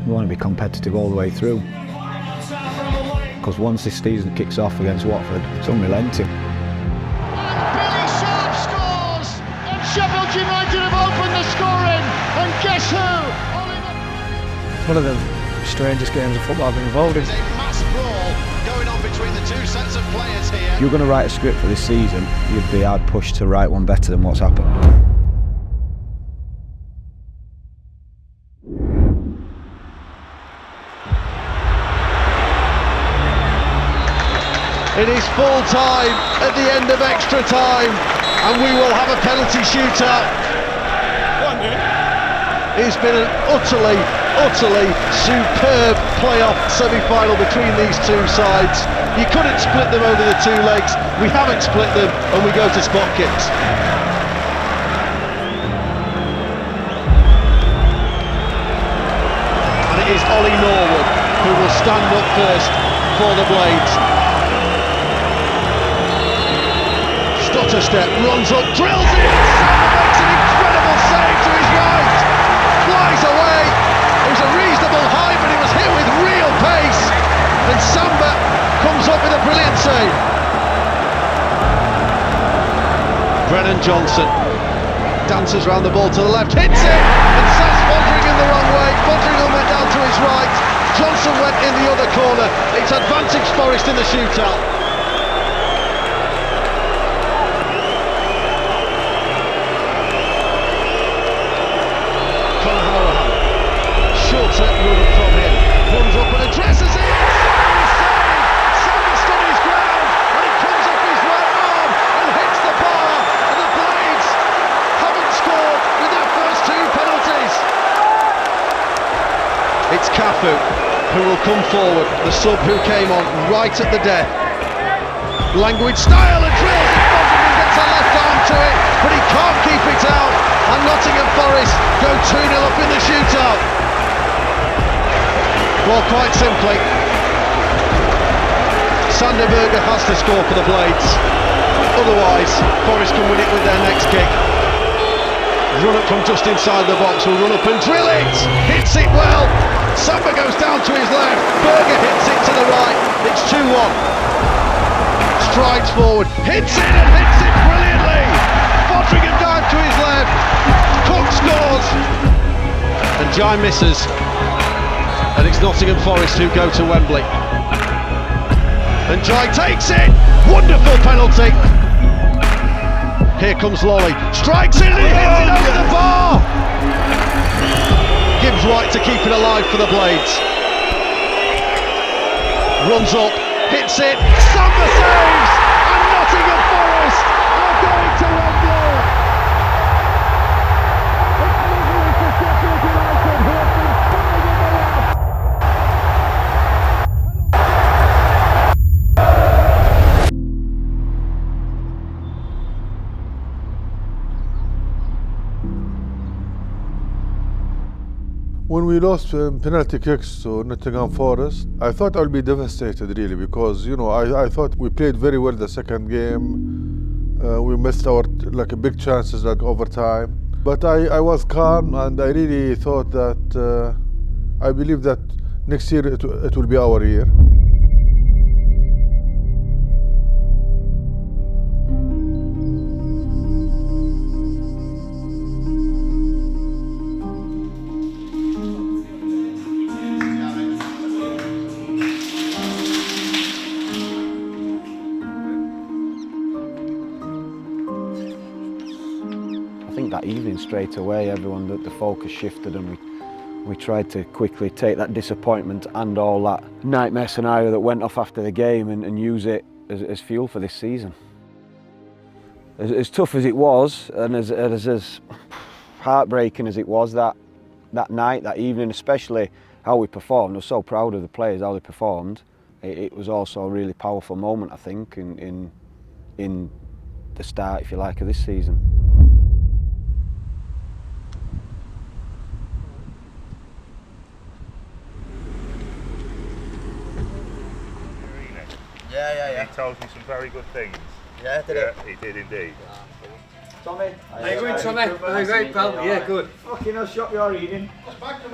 We want to be competitive all the way through. Because once this season kicks off against Watford, it's unrelenting. Billy Sharp scores, and Sheffield United have opened the scoring, and guess who? It's one of the strangest games of football I've been involved in. There's a mass brawl going on between the two sets of players here. If you're going to write a script for this season, you'd be hard pushed to write one better than what's happened. It is full time at the end of extra time, and we will have a penalty shootout. It's been an utterly superb playoff semi-final between these two sides. You couldn't split them over the two legs. We haven't split them, and we go to spot kicks. And it is Ollie Norwood who will stand up first for the Blades. Stutter step, runs up, drills it, makes an incredible save to his right, flies away. It was a reasonable height, but he was hit with real pace, and Samba comes up with a brilliant save. Brennan Johnson dances round the ball to the left, hits it, and sends Foderingham the wrong way. Foderingham went down to his right, Johnson went in the other corner. It's advantage Forest in the shootout. Run from him, runs up and addresses it. Samba stood his ground, and he comes up his right arm and hits the bar. And the Blades haven't scored with their first two penalties. It's Cafu who will come forward, the sub who came on right at the death. Languid style and drills it. Foderingham gets a left arm to it, but he can't keep it out. And Nottingham Forest go 2-0 up in the shootout. Well, quite simply, Sander Berge has to score for the Blades. Otherwise, Forest can win it with their next kick. Run up from just inside the box, will run up and drill it! Hits it well! Samba goes down to his left, Berge hits it to the right, it's 2-1. Strides forward, hits it and hits it brilliantly! Foderingham dive to his left, Cook scores! And Jai misses. And it's Nottingham Forest who go to Wembley. And Jai takes it! Wonderful penalty! Here comes Lolly. Strikes it and he hits it over the bar! Gibbs right to keep it alive for the Blades. Runs up, hits it, Samba saves! And Nottingham Forest are going to Wembley! It's misery for Sheffield United, who have been fighting in the last. When we lost penalty kicks to Nottingham Forest, I thought I'll be devastated really, because I thought we played very well the second game. We missed our big chances like overtime. But I was calm, and I really thought that I believe that next year it will be our year. I think that evening straight away, the focus shifted, and we tried to quickly take that disappointment and all that nightmare scenario that went off after the game and use it as fuel for this season. As tough as it was, and as heartbreaking as it was that night, that evening, especially how we performed, I was so proud of the players, how they performed. It was also a really powerful moment, I think, in the start, if you like, of this season. Yeah. He told me some very good things. Yeah, did he? Yeah, he did indeed. Tommy. How you going, Tommy? How you going, pal? Yeah, good. Fucking hell, shop you're eating.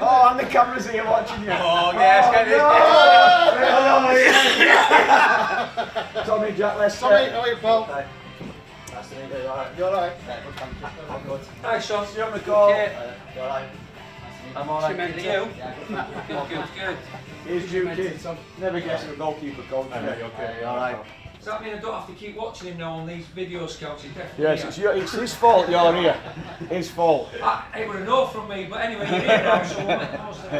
Oh, and the camera's here watching you. Oh, yes, get this. Tommy, Jack, let's Tommy, how are you, pal? Nice to meet you, alright? You alright? Yeah, good, thank you. I'm good. Hi, Sean. See you on the call. Okay. You alright? I'm alright. Good, good. Here's you, kids. Never guess a goalkeeper coach. Okay, alright. Does that mean I don't have to keep watching him now on these video scouts? He's definitely Yes, here. it's his fault you're here. His fault. It would have known from me, but anyway, you're here now, so we'll make the most of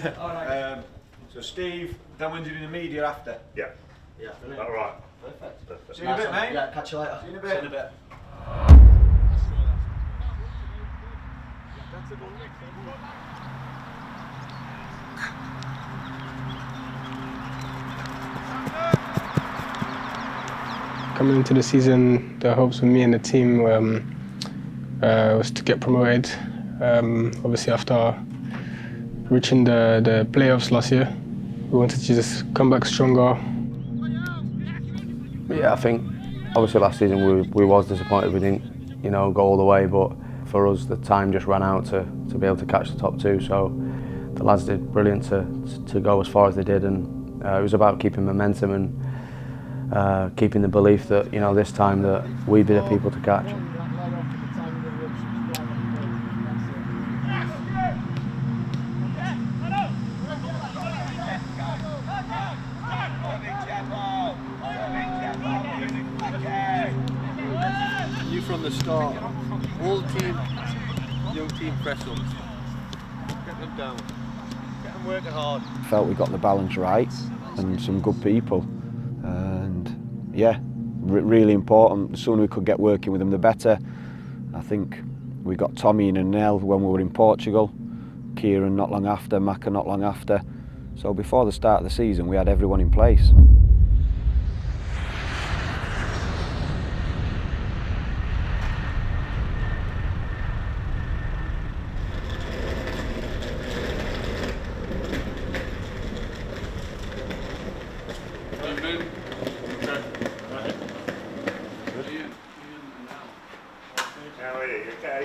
it. Alright. So Steve, then when do you do the media after? Yeah. Yeah. All right. Perfect. Perfect. See you in a bit, mate. Yeah, catch you later. See you in a bit. See you in a bit. Coming into the season, the hopes for me and the team was to get promoted. Obviously, after reaching the playoffs last year, we wanted to just come back stronger. Yeah, I think obviously last season we was disappointed we didn't, go all the way. But for us, the time just ran out to be able to catch the top two. So the lads did brilliant to go as far as they did, and it was about keeping momentum and keeping the belief that this time that we'd be the people to catch. You from the start, all team, young team press ups. Get them down. Get them working hard. Felt we got the balance right and some good people. And yeah, really important. The sooner we could get working with them, the better. I think we got Tommy and Nell when we were in Portugal, Kieran not long after, Maka not long after. So before the start of the season, we had everyone in place. How are you? Okay?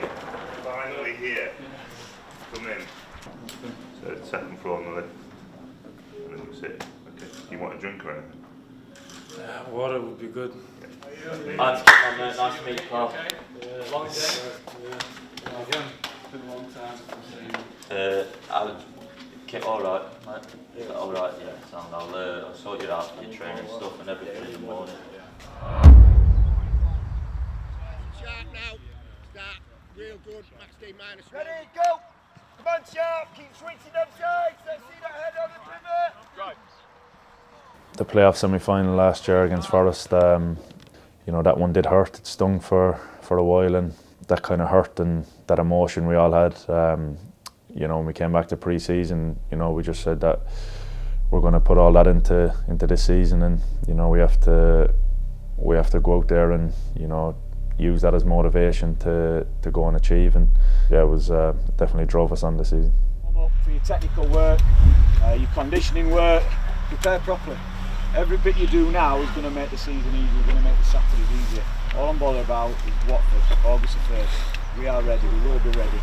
Finally here. Come in. So second floor on the lift. And then we sit. Okay. You want a drink or anything? Water would be good. Nice to meet you, pal. Long day. Again, been a long time. Alright, mate. Alright, yeah, sound. I'll sort you out for your training stuff and everything in the morning. Sharp now. Start. Real good. Max D minus. Ready, go! Come on, Sharp, keep switching them sides. Let's see that head on the pivot. Right. The playoff semi-final last year against Forest, that one did hurt. It stung for a while, and that kind of hurt and that emotion we all had. When we came back to pre-season, we just said that we're going to put all that into this season, and we have to go out there and use that as motivation to go and achieve. And yeah, it was definitely drove us on this season. For your technical work, your conditioning work, prepare properly. Every bit you do now is going to make the season easier, going to make the Saturdays easier. All I'm bothered about is Watford, August the 1st. We are ready, we will be ready.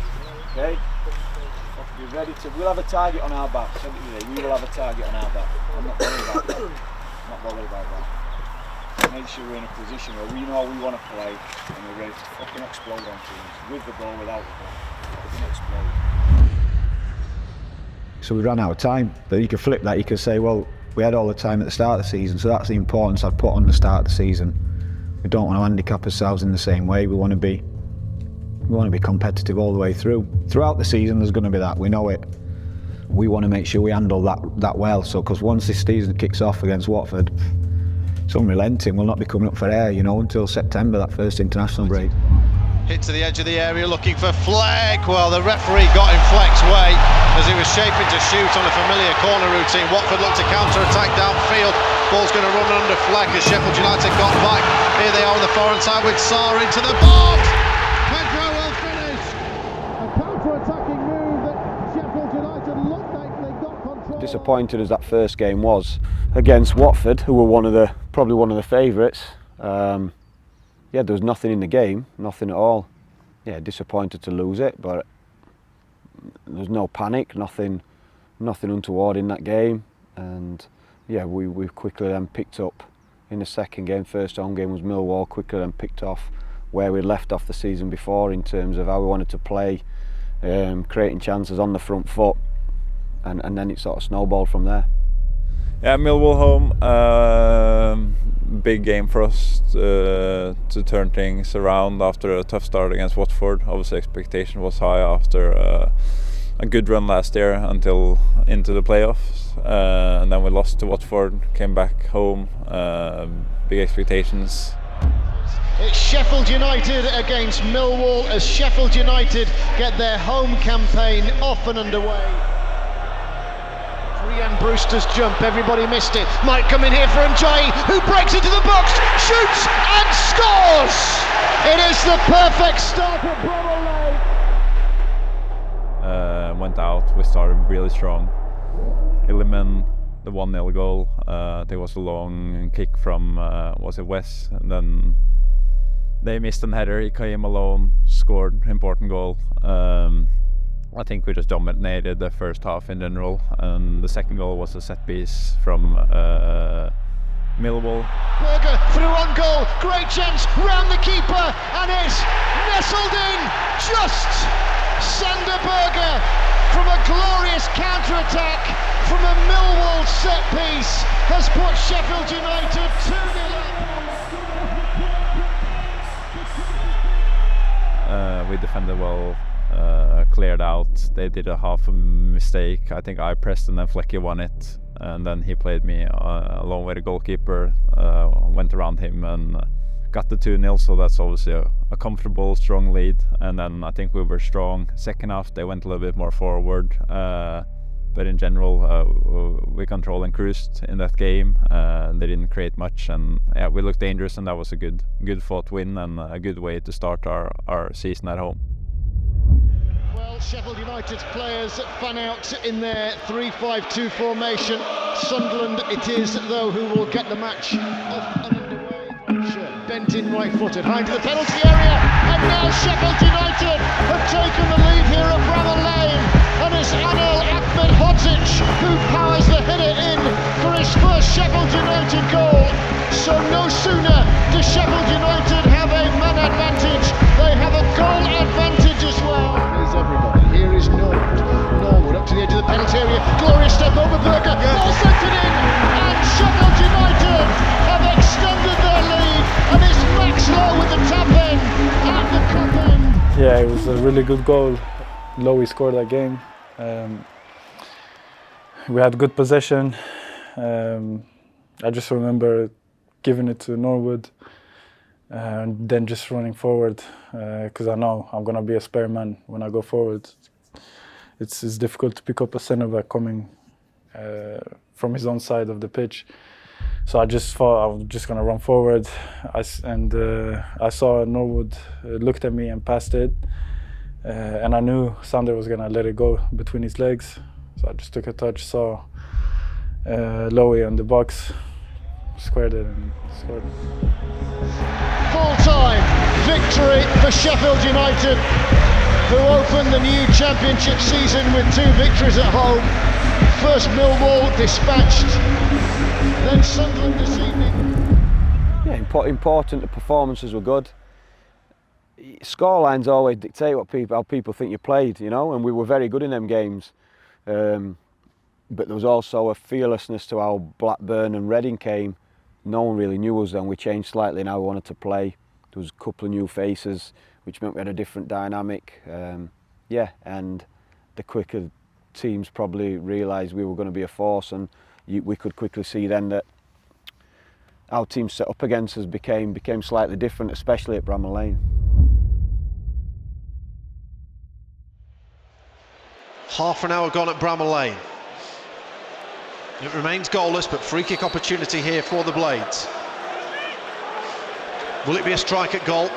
Okay? Be ready to. We'll have a target on our back. We will have a target on our back. I'm not bothered about that. I'm not bothered about that. Make sure we're in a position where we know we want to play and we're ready to fucking explode on teams. With the ball, without the ball. We're going to explode. So we ran out of time, but you could flip that. You could say, well, we had all the time at the start of the season, so that's the importance I'd put on the start of the season. We don't want to handicap ourselves in the same way. We want to be competitive all the way through. Throughout the season, there's going to be that. We know it. We want to make sure we handle that well. So, because once this season kicks off against Watford, it's unrelenting. We'll not be coming up for air, until September, that first international break. Hit to the edge of the area looking for Fleck. Well, the referee got in Fleck's way as he was shaping to shoot on a familiar corner routine. Watford looked to counter-attack downfield. Ball's going to run under Fleck as Sheffield United got back. Here they are on the foreign side with Sarr into the box. Pedro will finish. A counter-attacking move that Sheffield United looked like they got control. Disappointed as that first game was against Watford, who were probably one of the favourites. yeah, there was nothing in the game, nothing at all. Yeah, disappointed to lose it, but there was no panic, nothing untoward in that game. And yeah, we quickly then picked up in the second game. First home game was Millwall. Quickly then picked off where we left off the season before in terms of how we wanted to play, creating chances on the front foot, and then it sort of snowballed from there. Yeah, Millwall home, big game for us to turn things around after a tough start against Watford. Obviously expectation was high after a good run last year until into the playoffs, and then we lost to Watford, came back home, big expectations. It's Sheffield United against Millwall as Sheffield United get their home campaign off and underway. Rian Brewster's jump, everybody missed it. Might come in here for Njayi, who breaks into the box, shoots and scores! It is the perfect start at Bramall Lane. Went out, we started really strong. Iliman, the 1-0 goal, there was a long kick from, was it Wes? And then they missed an header, he came alone, scored, important goal. I think we just dominated the first half in general, and the second goal was a set piece from Millwall. Berger through on goal, great chance, round the keeper, and it's nestled in, just Sander Berger from a glorious counter-attack from a Millwall set piece has put Sheffield United 2-0 up. We defended well. Cleared out. They did a half a mistake. I think I pressed and then Flecky won it, and then he played me along with the goalkeeper, went around him and got the 2-0, so that's obviously a comfortable, strong lead. And then I think we were strong. Second half they went a little bit more forward, but in general we controlled and cruised in that game. They didn't create much, and yeah, we looked dangerous, and that was a good fought win and a good way to start our season at home. Well, Sheffield United's players fan out in their 3-5-2 formation. Sunderland it is, though, who will get the match off and underway. Bent in right-footed, high to the penalty area, and now Sheffield United have taken the lead here at Bramall Lane, and it's Anel Ahmedhodzic who powers the header in for his first Sheffield United goal. So no sooner does Sheffield United have a man advantage, they have a goal advantage as well. Here's everybody, here is Norwood up to the edge of the penalty area, glorious step over Berger, ball sent it in, and Sheffield United have extended their lead, and it's Max Lowe with the tap in and the cup end. Yeah, it was a really good goal. Lowe scored that game. We had good possession. I just remember giving it to Norwood and then just running forward because I know I'm going to be a spare man when I go forward. It's difficult to pick up a centre back coming from his own side of the pitch. So I just thought I was just going to run forward. I saw Norwood looked at me and passed it. And I knew Sander was going to let it go between his legs. So I just took a touch, saw Lowe in the box, squared it and scored. Full-time victory for Sheffield United, who opened the new championship season with 2 victories at home. First Millwall dispatched, then Sunderland this evening. Yeah, important. The performances were good. Scorelines always dictate how people think you played, you know, and we were very good in them games. But there was also a fearlessness to how Blackburn and Reading came. No one really knew us then. We changed slightly in how we wanted to play. There was a couple of new faces, which meant we had a different dynamic. Yeah, and the quicker teams probably realised we were going to be a force, and we could quickly see then that our team set up against us became slightly different, especially at Bramall Lane. Half an hour gone at Bramall Lane. It remains goalless, but free kick opportunity here for the Blades. Will it be a strike at goal?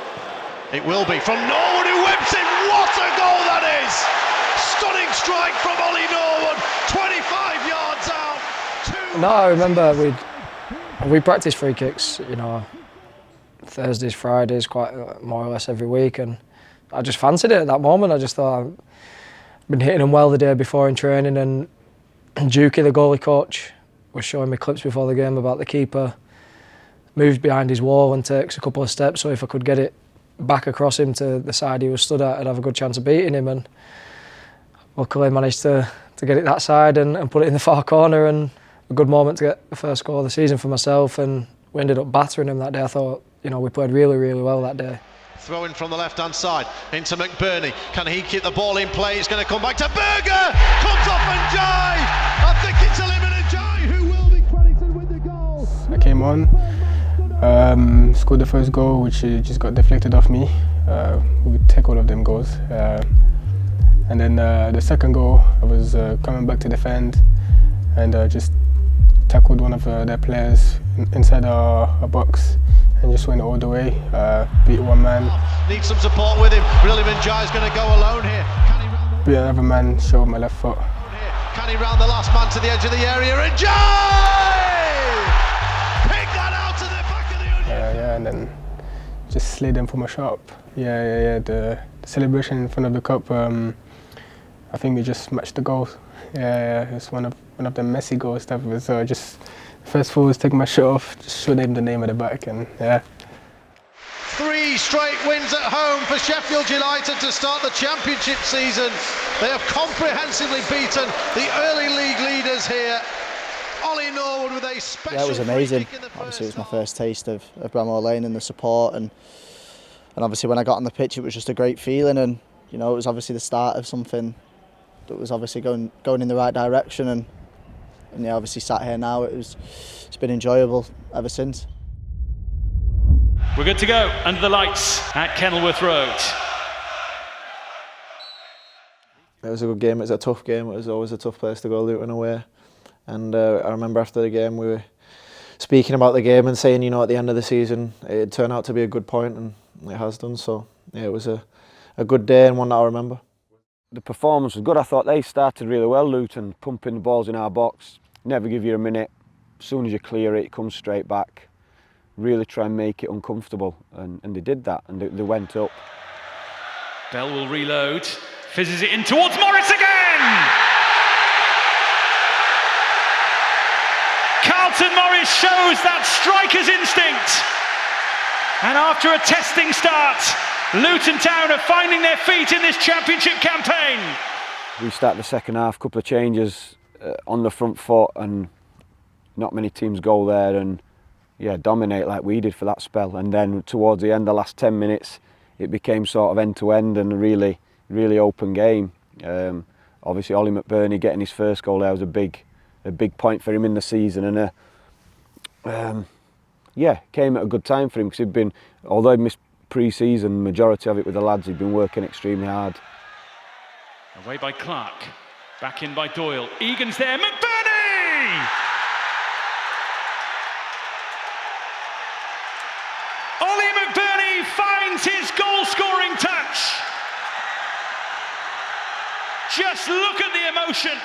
It will be from Norwood, who whips it. What a goal that is! Stunning strike from Ollie Norwood, 25 yards out. No, I remember we practiced free kicks, you know, Thursdays, Fridays, quite more or less every week, and I just fancied it at that moment. I just thought I'd been hitting them well the day before in training, and Dukey, the goalie coach, was showing me clips before the game about the keeper moves behind his wall and takes a couple of steps, so if I could get it back across him to the side he was stood at, I'd have a good chance of beating him, and luckily I managed to get it that side and put it in the far corner, and a good moment to get the first goal of the season for myself, and we ended up battering him that day. I thought, you know, we played really, really well that day. Throw in from the left-hand side into McBurney. Can he keep the ball in play? It's going to come back to Berger. Comes off Njai. I think it's Elimin Njai who will be credited with the goal. I came on, scored the first goal, which just got deflected off me. We take all of them goals. And then the second goal, I was coming back to defend and just tackled one of their players inside our box and just went all the way, beat one man. Needs some support with him. Elimin Njai is going to go alone here. Beat another man, showed my left foot. Can he round the last man to the edge of the area? Njai! Pick that out to the back of the onion. Yeah, and then just slid them for my shot. Yeah. The celebration in front of the cup, I think we just matched the goals. Yeah, it's one of the messy goals that was just first of all was taking my shirt off, just showed him the name at the back, and yeah. 3 straight wins at home for Sheffield United to start the championship season. They have comprehensively beaten the early league leaders here. Ollie Norwood with a special. Yeah, it was amazing. Obviously, it was my first taste of Bramall Lane and the support, and obviously when I got on the pitch, it was just a great feeling, and you know, it was obviously the start of something that was obviously going in the right direction, and yeah, obviously sat here now, it's been enjoyable ever since. We're good to go under the lights at Kenilworth Road. It was a good game. It was a tough game. It was always a tough place to go, Luton away. And I remember after the game we were speaking about the game and saying, you know, at the end of the season it turned out to be a good point, and it has done. So yeah, it was a good day and one that I remember. The performance was good. I thought they started really well, Luton, pumping the balls in our box, never give you a minute. As soon as you clear it, it comes straight back. Really try and make it uncomfortable, and they did that, and they went up. Bell will reload, fizzes it in towards Morris again! Carlton Morris shows that striker's instinct. And after a testing start, Luton Town are finding their feet in this championship campaign. We started the second half, couple of changes on the front foot, and not many teams go there and yeah, dominate like we did for that spell. And then towards the end, the last 10 minutes, it became sort of end to end and a really, really open game. Obviously, Ollie McBurney getting his first goal there was a big point for him in the season, and yeah, came at a good time for him because he'd been, although he missed pre-season, majority of it with the lads, he'd been working extremely hard. Away by Clark, back in by Doyle. Egan's there, McBurney! Ollie McBurney finds his goal-scoring touch. Just look at the emotion.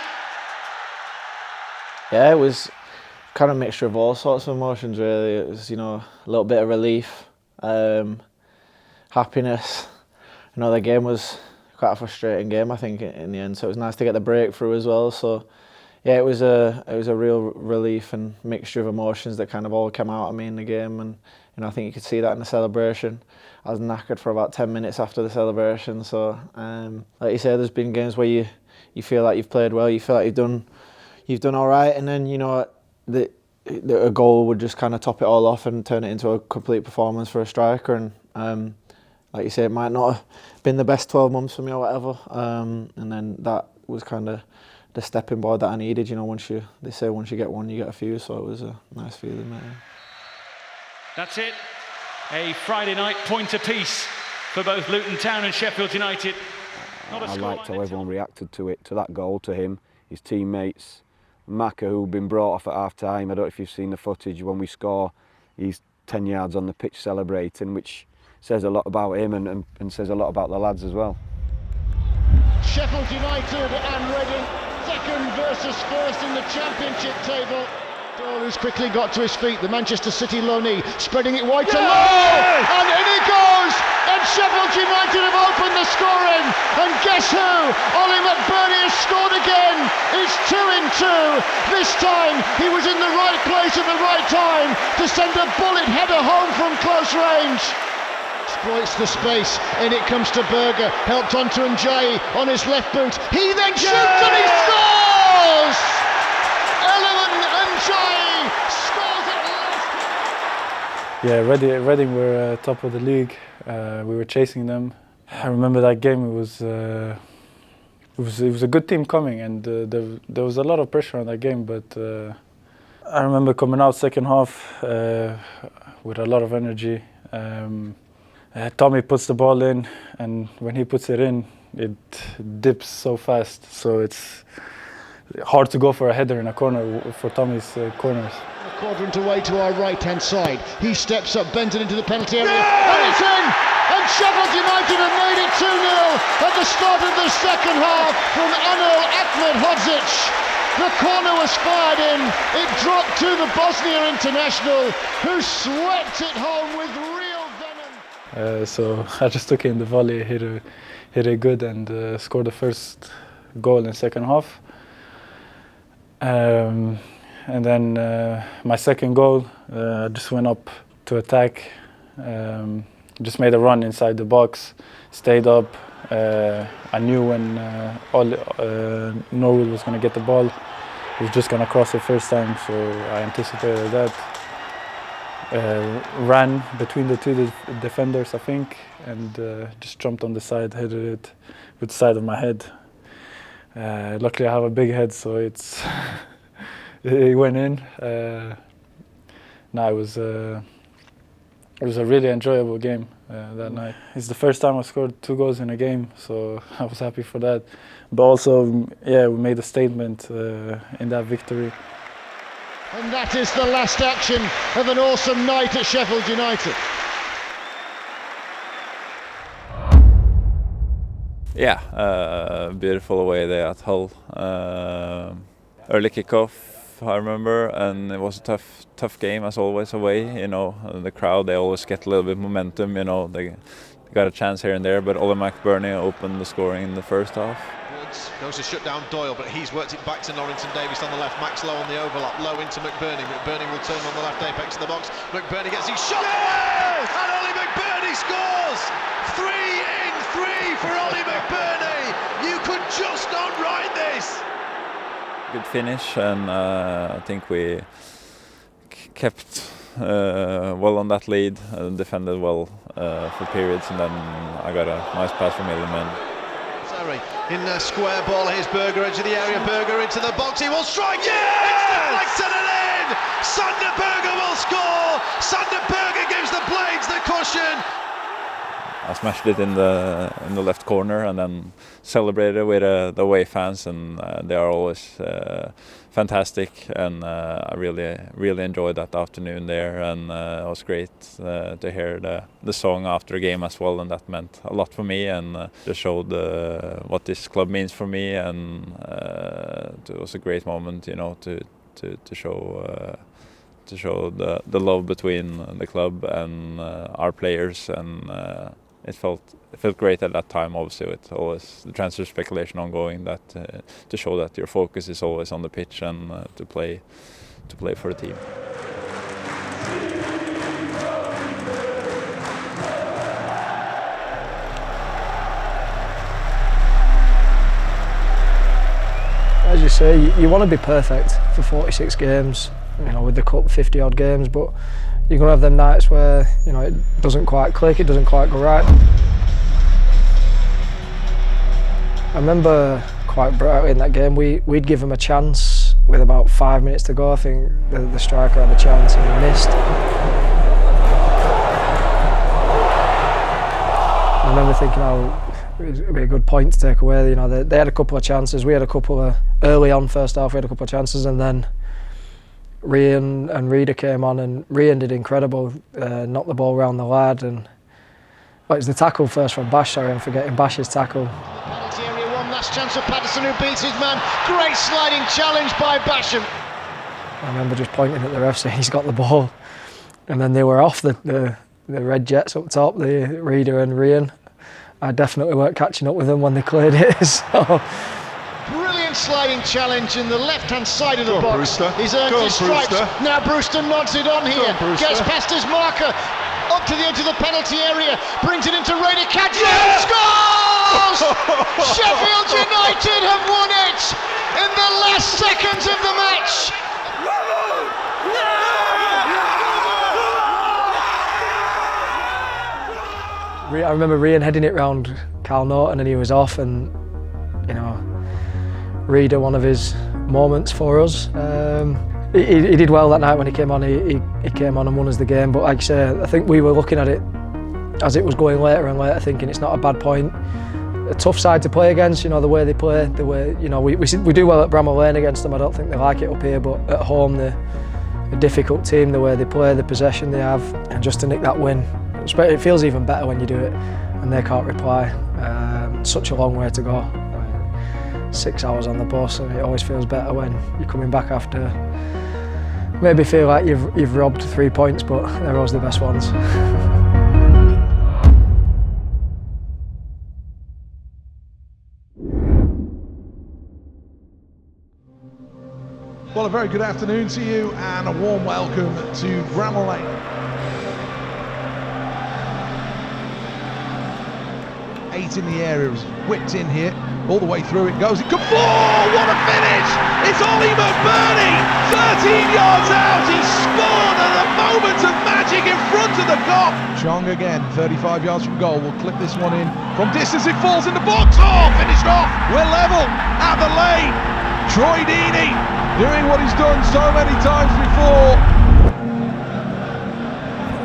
Yeah, it was kind of a mixture of all sorts of emotions really. It was, you know, a little bit of relief, happiness. You know, the game was quite a frustrating game, I think, in the end, so it was nice to get the breakthrough as well. So yeah, it was a real relief and mixture of emotions that kind of all came out of me in the game, and you know, I think you could see that in the celebration. I was knackered for about 10 minutes after the celebration, so like you say, there's been games where you feel like you've played well, you feel like you've done all right, and then, you know, a goal would just kind of top it all off and turn it into a complete performance for a striker. And like you say, it might not have been the best 12 months for me or whatever, and then that was kind of the stepping board that I needed. You know, they say once you get one, you get a few, so it was a nice feeling, mate. That's it. A Friday night point apiece for both Luton Town and Sheffield United. I liked how everyone reacted to it, to that goal, to him, his teammates. Maka, who'd been brought off at half-time, I don't know if you've seen the footage, when we score, he's 10 yards on the pitch celebrating, which says a lot about him and says a lot about the lads as well. Sheffield United and Reading, second versus first in the championship table. Who's quickly got to his feet, the Manchester City loanee, spreading it wide to low, and in it goes! And Sheffield United have opened the scoring, and guess who? Ollie McBurney has scored again. It's 2-2. This time he was in the right place at the right time to send a bullet header home from close range. Exploits the space, in it comes to Berger, helped on to Njayi on his left boot. He then shoots and he scores! Njayi scores at last. Yeah, Reading were top of the league. We were chasing them. I remember that game. It was a good team coming, and there was a lot of pressure on that game. But I remember coming out second half with a lot of energy. Tommy puts the ball in, and when he puts it in, it dips so fast. So it's hard to go for a header in a corner for Tommy's corners. A quadrant away to our right-hand side. He steps up, bends it into the penalty area, and it's in! And Sheffield United have made it 2-0 at the start of the second half from Anil Ahmedhodzic. The corner was fired in. It dropped to the Bosnia international, who swept it home with real venom. So I just took it in the volley, hit it good, and scored the first goal in second half. And then my second goal, I just went up to attack, just made a run inside the box, stayed up. I knew when Norwood was going to get the ball, he was just going to cross it first time, so I anticipated that. Ran between the two defenders, I think, and just jumped on the side, hit it with the side of my head. Luckily I have a big head, so it went in. It was a really enjoyable game that night. It's the first time I scored 2 goals in a game, so I was happy for that. But also, yeah, we made a statement in that victory. And that is the last action of an awesome night at Sheffield United. Yeah, beautiful away there at Hull. Early kickoff, I remember, and it was a tough game as always away. You know, the crowd, they always get a little bit of momentum. You know, they got a chance here and there, but Ollie McBurney opened the scoring in the first half. Woods goes to shut down Doyle, but he's worked it back to Norrington Davies on the left. Max low on the overlap, low into McBurney. McBurney will turn on the left apex of the box. McBurney gets his shot away, and Ollie McBurney scores! 3 in 3 for Ollie McBurney. You could just not write this. Good finish, and I think we kept well on that lead, defended well for periods, and then I got a nice pass from Ilman. Sorry, in a square ball, here's Berger into the area, Berger into the box, he will strike, it's deflected and in! Sander Berger will score! Sander Berger gives the Blades the cushion! I smashed it in the left corner and then celebrated with the away fans, and they are always fantastic, and I really enjoyed that afternoon there, and it was great to hear the song after the game as well, and that meant a lot for me, and just showed what this club means for me, and it was a great moment, you know, to show the love between the club and our players, and it felt great at that time. Obviously, with always the transfer speculation ongoing, that to show that your focus is always on the pitch and to play for the team. As you say, you want to be perfect for 46 games. You know, with the cup 50 odd games, but you're going to have them nights where, you know, it doesn't quite click, it doesn't quite go right. I remember quite brightly in that game, we'd give them a chance with about 5 minutes to go. I think the striker had a chance and we missed. I remember thinking, it would be a good point to take away. You know, they had a couple of chances, we had a couple of, early on first half we had a couple of chances, and then Rian and Reeder came on, and Rian did incredible, knocked the ball around the lad, and it was the tackle first from Bash, sorry, I'm forgetting Bash's tackle. Penalty area, one last chance for Patterson, who beats his man. Great sliding challenge by Basham. I remember just pointing at the ref saying he's got the ball, and then they were off the red jets up top, the Reader and Ryan. I definitely weren't catching up with them when they cleared it. So. Brilliant sliding challenge in the left-hand side of the Go on, box. Brewster. He's earned Go on, his stripes. Brewster. Now Brewster nods it on here. Gets past his marker. Up to the edge of the penalty area. Brings it into Raider. Catches it. Scores! Sheffield United have won it in the last seconds of the match. I remember Ryan heading it round Carl Norton and he was off, and you know, Reader, one of his moments for us. He did well that night when he came on. He came on and won us the game. But like I say, I think we were looking at it as it was going later and later, thinking it's not a bad point. A tough side to play against. You know, the way they play, the way, you know, we do well at Bramall Lane against them. I don't think they like it up here, but at home they're a difficult team. The way they play, the possession they have, and just to nick that win, it feels even better when you do it and they can't reply. Such a long way to go. 6 hours on the bus, and it always feels better when you're coming back after. Maybe feel like you've robbed 3 points, but they're always the best ones. Well, a very good afternoon to you and a warm welcome to Bramall Lane. 8 in the area, is whipped in here, all the way through it goes, it could floor, what a finish! It's Ollie McBurney, 13 yards out, he scored at a moment of magic in front of the Kop. Chong again, 35 yards from goal, will clip this one in from distance, it falls in the box, oh, finished off, we're level at the lane. Troy Deeney doing what he's done so many times before.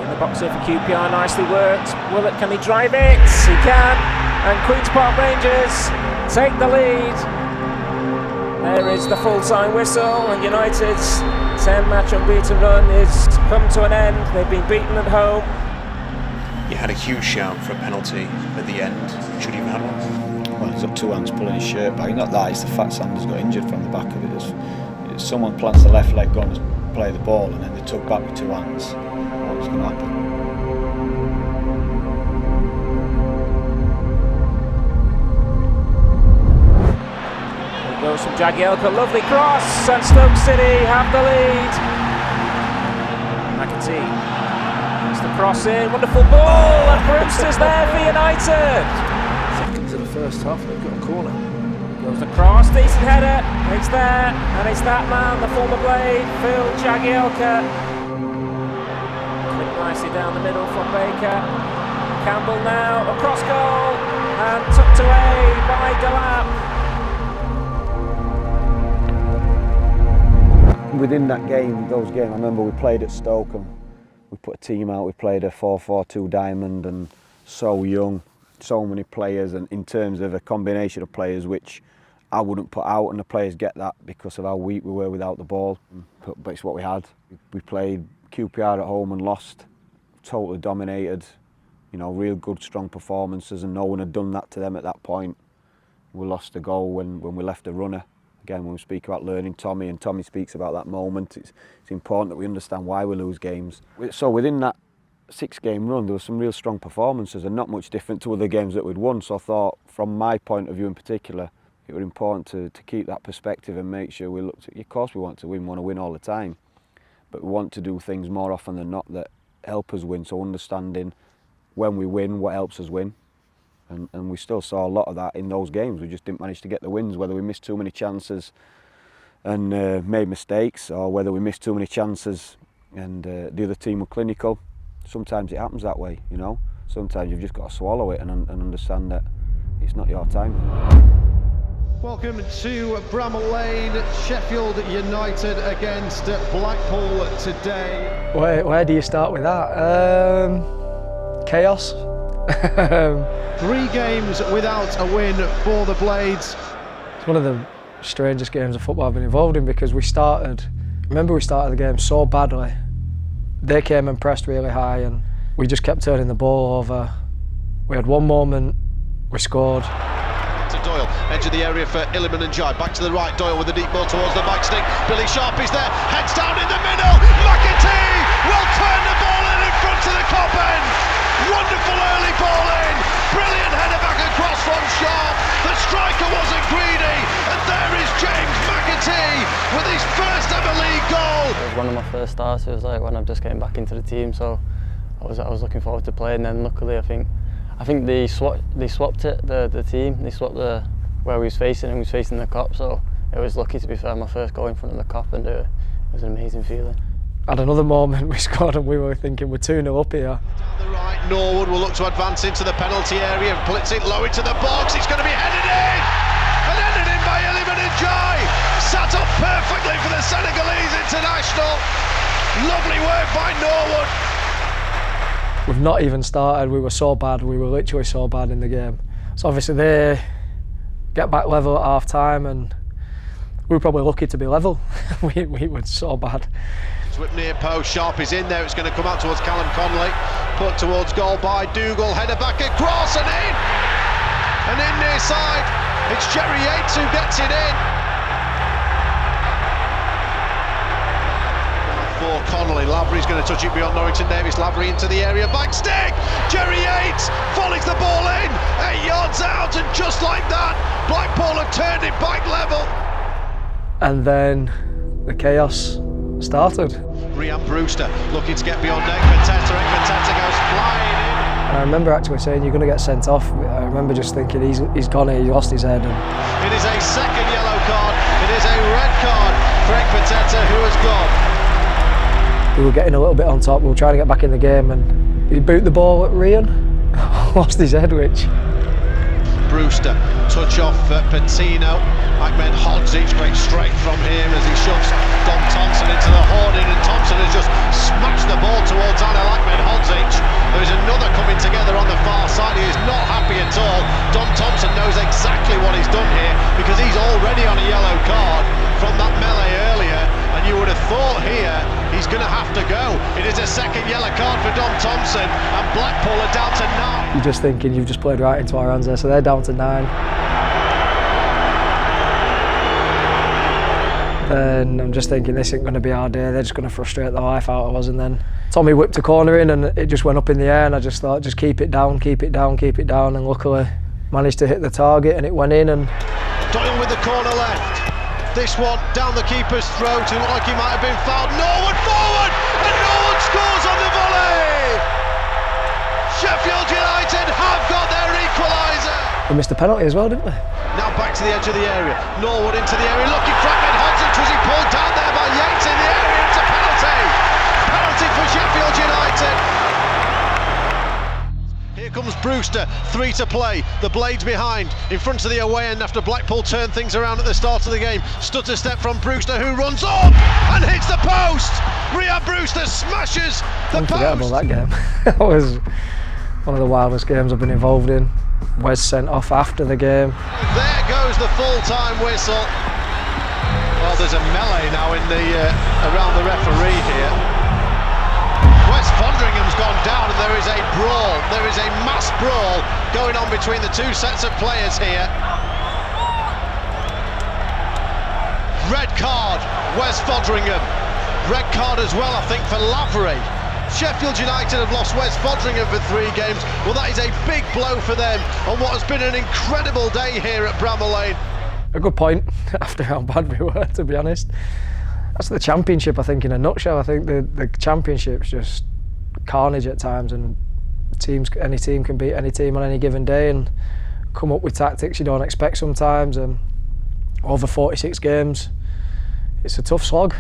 In the box here for QPR, nicely worked. Willett, can he drive it? He can. And Queen's Park Rangers take the lead. There is the full-time whistle, and United's 10-match unbeaten run is come to an end. They've been beaten at home. You had a huge shout for a penalty at the end. Should you have had one? Well, he's got 2 hands pulling his shirt back. Not that, it's the fact Sanders got injured from the back of it. Someone plants the left leg, going to play the ball, and then they tug back with 2 hands. What was going to happen? Goes from Jagielka, lovely cross, and Stoke City have the lead. McAtee, it's the cross in, wonderful ball, and Brewster's there for United. Seconds of the first half, they've got a corner. Goes the cross, decent header, it's there, and it's that man, the former Blade, Phil Jagielka. Clipped nicely down the middle from Baker. Campbell now, across goal, and tucked away by Delap. Within that game, those games, I remember we played at Stoke and we put a team out, we played a 4-4-2 diamond, and so young, so many players, and in terms of a combination of players which I wouldn't put out, and the players get that because of how weak we were without the ball, but it's what we had. We played QPR at home and lost, totally dominated, you know, real good strong performances, and no one had done that to them at that point. We lost a goal when we left a runner. Again, when we speak about learning Tommy, and Tommy speaks about that moment, it's important that we understand why we lose games. So within that 6-game run, there were some real strong performances and not much different to other games that we'd won. So I thought, from my point of view in particular, it was important to keep that perspective and make sure we looked at, of course we want to win all the time, but we want to do things more often than not that help us win. So understanding when we win, what helps us win. And we still saw a lot of that in those games. We just didn't manage to get the wins, whether we missed too many chances and made mistakes, or whether we missed too many chances and the other team were clinical. Sometimes it happens that way, you know. Sometimes you've just got to swallow it and understand that it's not your time. Welcome to Bramall Lane, Sheffield United against Blackpool today. Where do you start with that? Chaos. 3 games without a win for the Blades. It's one of the strangest games of football I've been involved in, because we started the game so badly. They came and pressed really high and we just kept turning the ball over. We had one moment, we scored. to Doyle, edge of the area for Illiman and Jai, back to the right, Doyle with the deep ball towards the back stick, Billy Sharp is there, heads down in the middle, McAtee will turn the ball in front of the Cop end, wonderful early ball in, brilliant header back across from Sharp, the striker wasn't greedy, and there is James McAtee with his first ever league goal. It was one of my first starts. It was like when I'm just getting back into the team, so I was looking forward to playing. And then luckily, I think they swapped it, the team. They swapped where we was facing, and we was facing the Cop. So it was lucky, to be fair, my first goal in front of the Cop, and it was an amazing feeling. At another moment we scored and we were thinking we're 2-0 up here. Down the right, Norwood will look to advance into the penalty area, blitz it low into the box, it's going to be headed in! And headed in by Illiman and Jai! Sat up perfectly for the Senegalese international! Lovely work by Norwood! We've not even started, we were so bad, we were literally so bad in the game. So obviously they get back level at half time and we were probably lucky to be level. we were so bad. Whip near post, Sharp is in there, it's going to come out towards Callum Connolly, put towards goal by Dougal, header back across and in! And in near side, it's Jerry Yates who gets it in. For Connolly, Lavery's going to touch it beyond Norrington Davis, Lavery into the area, back stick! Jerry Yates volleys the ball in, 8 yards out, and just like that, Blackpool have turned it back level. And then the chaos started. Rhian Brewster looking to get beyond Ekpiteta goes flying in. And I remember actually saying, you're going to get sent off. I remember just thinking, he's gone here, he lost his head. It is a second yellow card, it is a red card for Ekpiteta, who has gone. We were getting a little bit on top, we were trying to get back in the game, and he boot the ball at Rhian, lost his head, which... Brewster, touch off Patino, Ahmed Hodzic, great strength from him as he shoves Dom Thompson into the hoarding, and Thompson has just smashed the ball towards Anel Ahmed Hodzic. There is another coming together on the far side, he is not happy at all. Dom Thompson knows exactly what he's done here because he's already on a yellow card from that melee earlier, and you would have thought here he's going to have to go. It is a second yellow card for Dom Thompson, and Blackpool are down to 9. You're just thinking you've just played right into our hands there, so they're down to 9. Then I'm just thinking this isn't going to be our day, they're just going to frustrate the life out of us, and then Tommy whipped a corner in and it just went up in the air, and I just thought, just keep it down, keep it down, keep it down, and luckily managed to hit the target and it went in. And Doyle with the corner left. This one down the keeper's throat, who looked like he might have been fouled. Norwood forward, and Norwood scores on the volley! Sheffield United have got their equaliser! we missed a penalty as well, didn't we? Now back to the edge of the area. Norwood into the area, looking for Ahmed Hodzic. Was he pulled down there by Yates in the area? It's a penalty! Penalty for Sheffield United! Here comes Brewster, 3 to play, the Blades behind, in front of the away end after Blackpool turned things around at the start of the game. Stutter step from Brewster, who runs up and hits the post! Rhian Brewster smashes the post! Unforgettable, that game. That was one of the wildest games I've been involved in. Wes sent off after the game. There goes the full-time whistle. Well, there's a melee now in the around the referee here. Wes Fodringham's gone down and there is a brawl. There is a mass brawl going on between the two sets of players here. Red card, Wes Fodringham. Red card as well, I think, for Lavery. Sheffield United have lost Wes Fodringham for 3 games. Well, that is a big blow for them on what has been an incredible day here at Bramall Lane. A good point after how bad we were, to be honest. That's the Championship, I think, in a nutshell. I think the Championship's just carnage at times, and any team can beat any team on any given day and come up with tactics you don't expect sometimes. And over 46 games, it's a tough slog.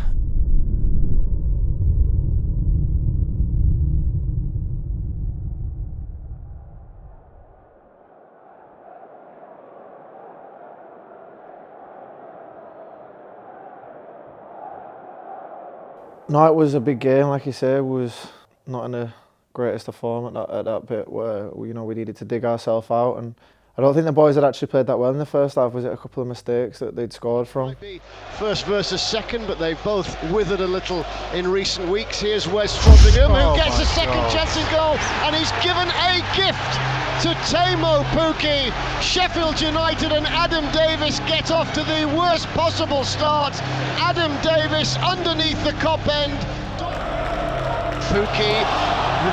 No, it was a big game, like you say. We was not in the greatest of form at that bit where we needed to dig ourselves out, and I don't think the boys had actually played that well in the first half. Was it a couple of mistakes that they'd scored from? First versus second, but they've both withered a little in recent weeks. Here's Wes Frodingham, who gets a second chance in goal, and he's given a gift to Teemu Pukki. Sheffield United and Adam Davis get off to the worst possible start. Adam Davis underneath the cop end. Pukki,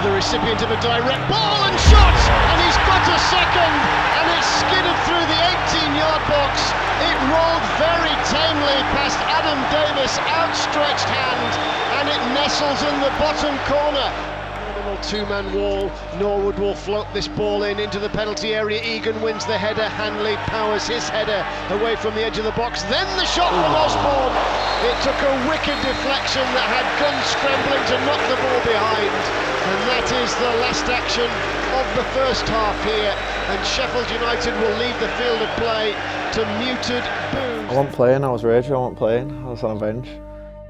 the recipient of a direct ball and shot, and he's got a second, and it skidded through the 18-yard box. It rolled very tamely past Adam Davis' outstretched hand, and it nestles in the bottom corner. Two-man wall. Norwood will float this ball into the penalty area. Egan wins the header. Hanley powers his header away from the edge of the box. Then the shot from Osborne. It took a wicked deflection that had guns scrambling to knock the ball behind. And that is the last action of the first half here. And Sheffield United will leave the field of play to muted boos. I wasn't playing, I was raging, I wasn't playing. I was on a bench.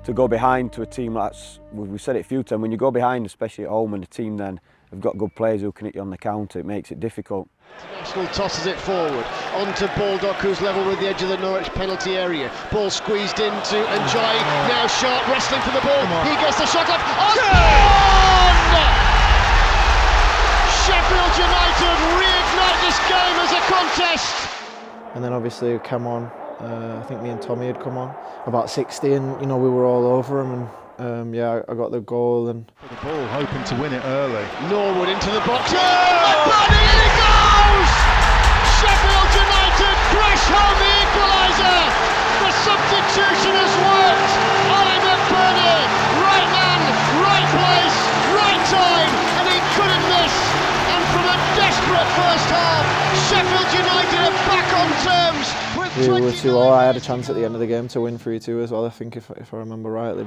To go behind to a team that's, we've said it a few times, when you go behind, especially at home, and the team then have got good players who can hit you on the counter, it makes it difficult. International tosses it forward, onto Baldock, who's level with the edge of the Norwich penalty area. Ball squeezed into Njai, now Sharp wrestling for the ball, he gets the shot off, Osborne! Sheffield United reignite this game as a contest! And then obviously came on. I think me and Tommy had come on about 60, and we were all over him, and yeah, I got the goal. And the ball, hoping to win it early. Norwood into the box. McBurney, in it goes! Sheffield United crash home the equaliser. The substitution has worked. Ollie McBurney, right man, right place, right time, and he couldn't miss. And from a desperate first half, Sheffield United are back on terms. We were 2-0. I had a chance at the end of the game to win 3-2 as well, I think, if I remember rightly.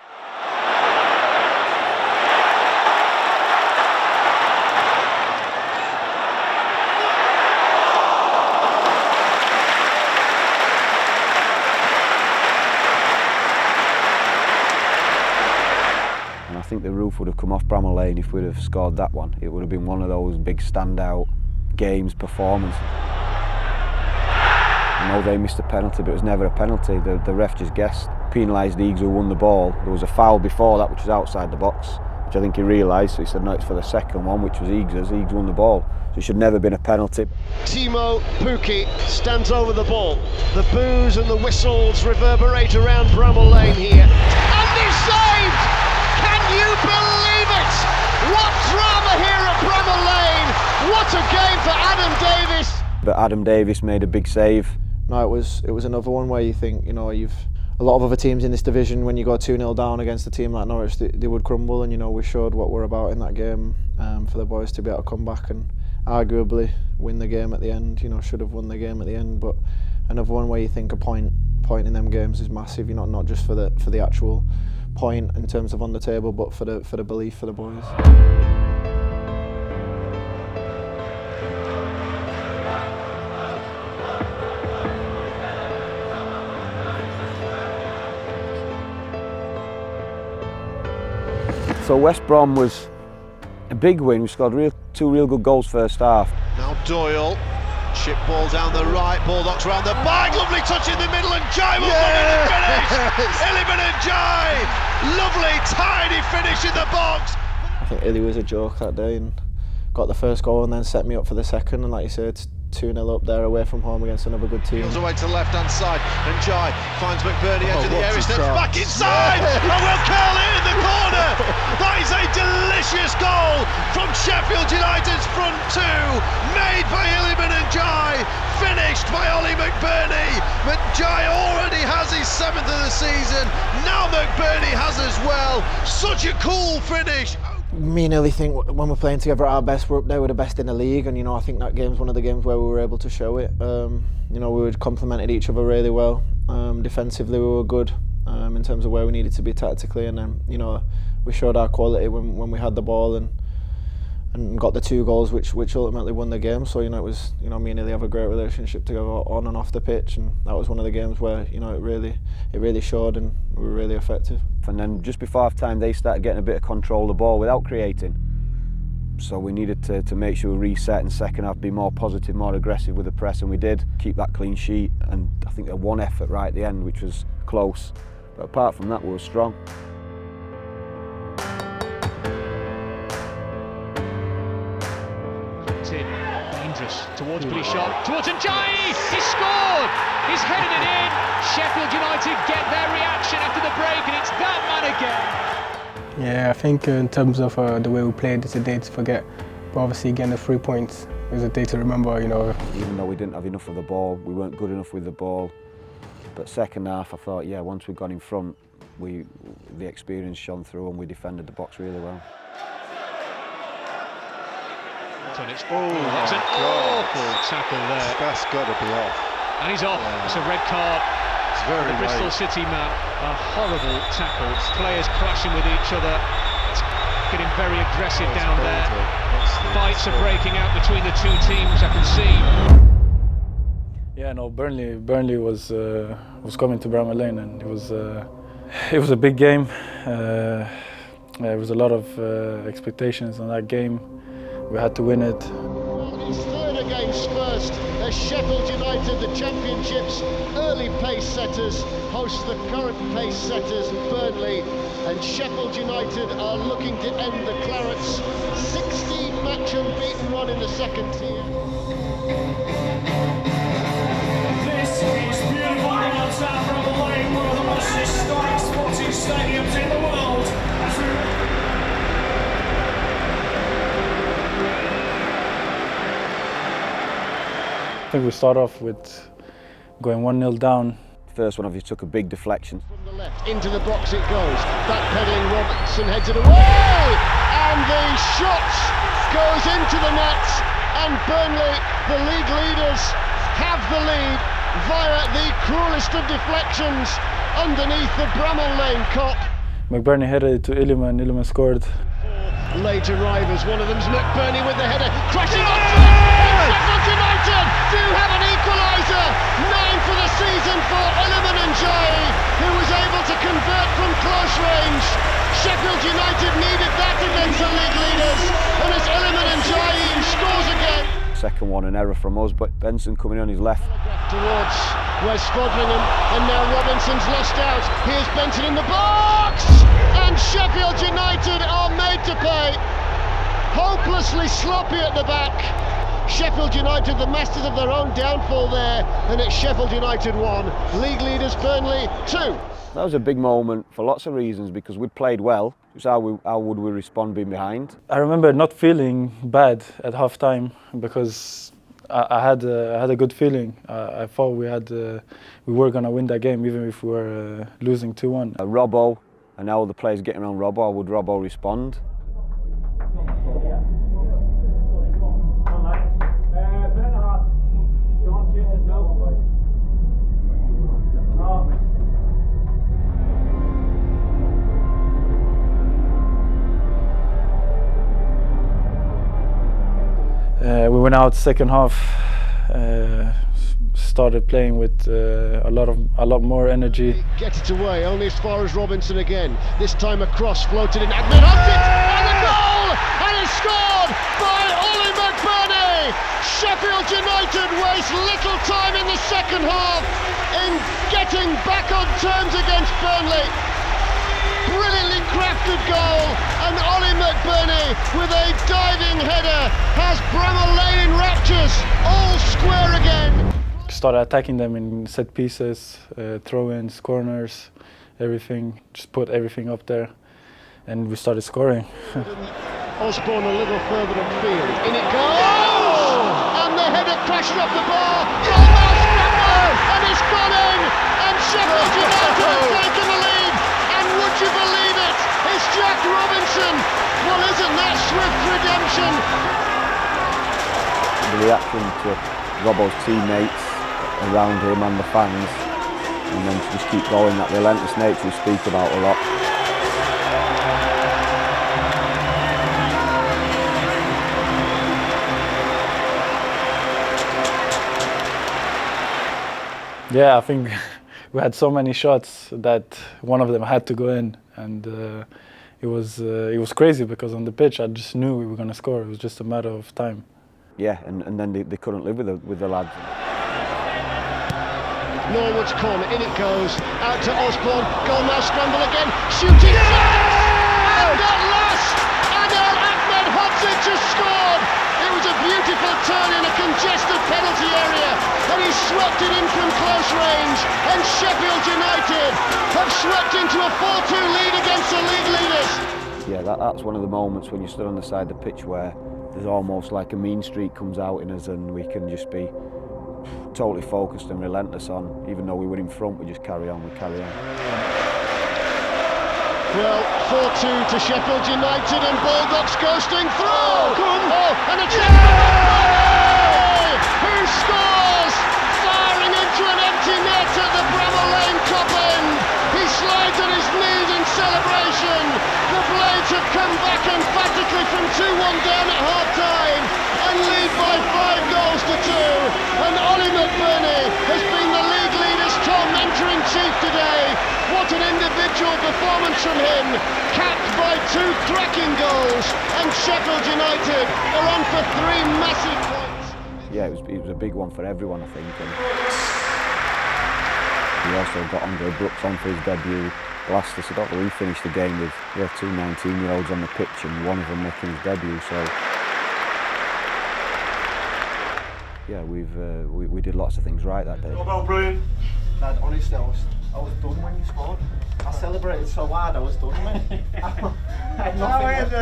And I think the roof would have come off Bramall Lane if we'd have scored that one. It would have been one of those big standout games, performances. I know they missed a penalty, but it was never a penalty. The ref just guessed, penalised Eags, who won the ball. There was a foul before that which was outside the box, which I think he realised, so he said no, it's for the second one, which was Eags's. Eags won the ball, so it should never have been a penalty. Teemu Pukki stands over the ball. The boos and the whistles reverberate around Bramall Lane here. And he's saved! Can you believe it? What drama here at Bramall Lane! What a game for Adam Davis! But Adam Davis made a big save. No, it was another one where you think, you've a lot of other teams in this division, when you go 2-0 down against a team like Norwich, they would crumble, and we showed what we're about in that game, for the boys to be able to come back and arguably win the game at the end. Should have won the game at the end, but another one where you think a point in them games is massive. Not just for the actual point in terms of on the table, but for the belief for the boys. So West Brom was a big win. We scored two real good goals first half. Now Doyle, chip ball down the right, Baldock's round the back, lovely touch in the middle, and Jai will put in and finish! Illiman and Jai, lovely tidy finish in the box. I think Illy was a joke that day and got the first goal and then set me up for the second, and like you said, it's 2-0 up there away from home against another good team. Goes away to the left-hand side, and Jai finds McBurney edge of the area, steps back inside, and will curl it in the corner! That is a delicious goal from Sheffield United's front two, made by Illiman and Jai, finished by Ollie McBurney. But Jai already has his 7th of the season, now McBurney has as well. Such a cool finish. Me and Illy think when we're playing together at our best, we're up there with the best in the league, and I think that game's one of the games where we were able to show it. We complemented each other really well. Defensively we were good in terms of where we needed to be tactically, and then we showed our quality when we had the ball and got the 2 goals which ultimately won the game. So it was me and Illy have a great relationship together on and off the pitch, and that was one of the games where it really showed, and we were really effective. And then just before half time they started getting a bit of control of the ball without creating. So we needed to make sure we reset in second half, be more positive, more aggressive with the press, and we did. Keep that clean sheet, and I think there was one effort right at the end which was close. But apart from that, we were strong. Dangerous towards Billy Shot, towards Njayi, he scored! He's headed it in. Sheffield United get their reaction after the break, and it's that man again. Yeah, I think in terms of the way we played, it's a day to forget. But obviously, getting the 3 points is a day to remember, you know. Even though we didn't have enough of the ball, we weren't good enough with the ball. But second half, I thought, yeah, once we got in front, the experience shone through and we defended the box really well. That's an awful tackle there. That's got to be off. And he's off. Yeah. It's a red card. It's very the Bristol late. City man. A horrible tackle. Players clashing with each other. It's getting very aggressive down there. Fights are breaking out between the two teams, I can see. Yeah, no, Burnley was coming to Bramall Lane, and it was a big game. There was a lot of expectations on that game. We had to win it. It's third against first as Sheffield United, the Championship's early pace setters, host the current pace setters Burnley, and Sheffield United are looking to end the Clarets' 16-match unbeaten run in the second tier. This is beautiful outside Bramall Lane, one of the most historic sporting stadiums in the world. I think we start off with going 1-0 down. First one of you took a big deflection. From the left, into the box it goes. Backpedaling Robertson heads it away! And the shot goes into the net. And Burnley, the league leaders, have the lead via the cruelest of deflections underneath the Bramall Lane cop. McBurney headed it to Illiman, Illiman scored. Late arrivers, one of them's McBurney with the header, crashing onto it! Sheffield United do have an equaliser! 9 for the season for Illiman Njayi, who was able to convert from close range. Sheffield United needed that against the league leaders, and it's Illiman Njayi who scores again. Second one, an error from us, but Benson coming on his left. Towards West Fodringham, and now Robinson's lost out. Here's Benson in the box! And Sheffield United are made to pay. Hopelessly sloppy at the back. Sheffield United, the masters of their own downfall there, and it's Sheffield United 1, league leaders Burnley 2. That was a big moment for lots of reasons, because we'd played well. So how would we respond being behind? I remember not feeling bad at half time because I had a good feeling. I thought we were going to win that game even if we were losing 2-1. Robbo, and now the players getting around Robbo, how would Robbo respond? We went out second half, started playing with a lot more energy. Gets it away, only as far as Robinson again. This time across, floated in. Admin hugs it, and a goal! And it's scored by Ollie McBurney! Sheffield United waste little time in the second half in getting back on terms against Burnley. Brilliantly crafted goal, and Ollie McBurney with a diving header has Bramall Lane in raptures, all square again. Started attacking them in set pieces, throw-ins, corners, everything. Just put everything up there, and we started scoring. Osborne a little further upfield, in it goes, and the header crashed off the bar. And it's gone in, and Sheffield United have taken the lead. Would you believe it? It's Jack Robinson. Well, isn't that swift redemption? The reaction to Robbo's teammates around him and the fans, and then to just keep going, that relentless nature we speak about a lot. Yeah, I think we had so many shots that one of them had to go in, and it it was crazy because on the pitch I just knew we were going to score. It was just a matter of time. Yeah, and then they couldn't live with the lads. Norwood's corner, in it goes, out to Osborne, goal now scramble again, shooting, and at last, Adel Ahmed Hodzic has scored. It was a beautiful turn in a congested penalty area, and he swept it in from close range, and Sheffield United have swept into a 4-2 lead against the league leaders. Yeah, that's one of the moments when you stood on the side of the pitch where there's almost like a mean streak comes out in us, and we can just be totally focused and relentless on, even though we were in front, we just carry on, Well, 4-2 to Sheffield United, and Baldock's coasting through! Oh, and a chance! Who scores? Firing into an empty net at the Bramall Lane top end. He slides on his knees in celebration. The Blades have come back emphatically from 2-1 down at half-time and lead by 5 goals to 2. And Ollie McBurney has been the league leader's tormentor-in-chief today. What an individual performance from him, capped by 2 cracking goals, and Sheffield United are on for 3 massive points. Yeah, it was a big one for everyone, I think. And we also got Andre Brooks on for his debut. Blaster said, "Oh, we finished the game with 2 19-year-olds on the pitch and one of them making his debut." So yeah, we did lots of things right that day. Oh, brilliant. Dad, honestly, I was done when you scored. I celebrated so hard, I was done, mate. I had nothing left.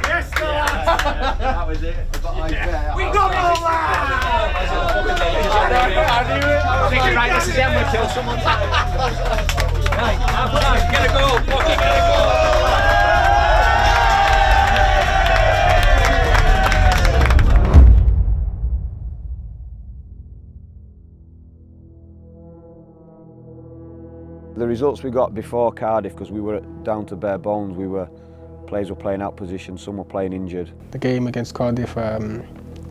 Yes, that was it. We got all that! I knew it. I think you're right, this is them, we killed someone. Right, get a goal, Pocky, get a goal. The results we got before Cardiff, because we were down to bare bones, players were playing out position, some were playing injured. The game against Cardiff, can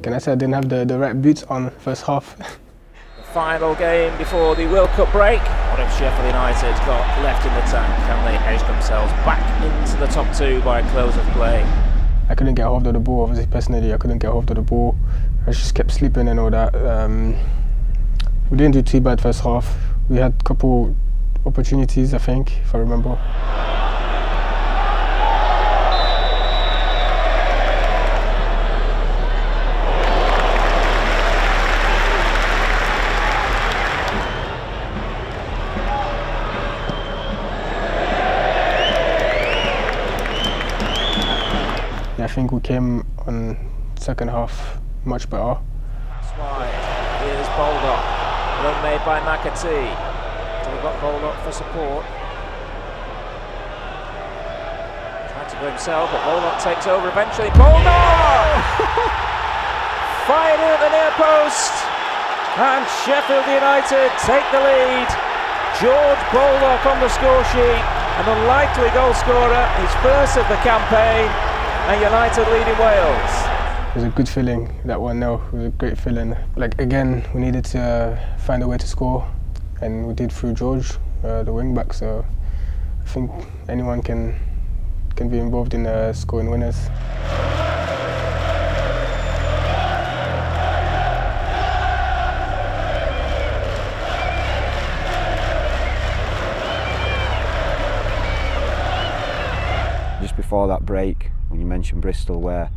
I say I didn't have the right boots on first half. The final game before the World Cup break. What if Sheffield United got left in the tank? Can they edge themselves back into the top 2 by close of play? I couldn't get hold of the ball, obviously personally I couldn't get hold of the ball. I just kept sleeping and all that. We didn't do too bad first half. We had a couple opportunities, I think, if I remember. I think we came on second half much better. Here's Baldock, run made by McAtee. We've got Baldock for support. Tried to go himself, but Baldock takes over eventually. Baldock! Fired in at the near post, and Sheffield United take the lead. George Baldock on the score sheet, an unlikely goal scorer, his first of the campaign, and United leading Wales. It was a good feeling, that 1-0. It was a great feeling. Like again, we needed to find a way to score, and we did through George, the wing back. So I think anyone can be involved in scoring winners. Just before that break, when you mentioned Bristol, where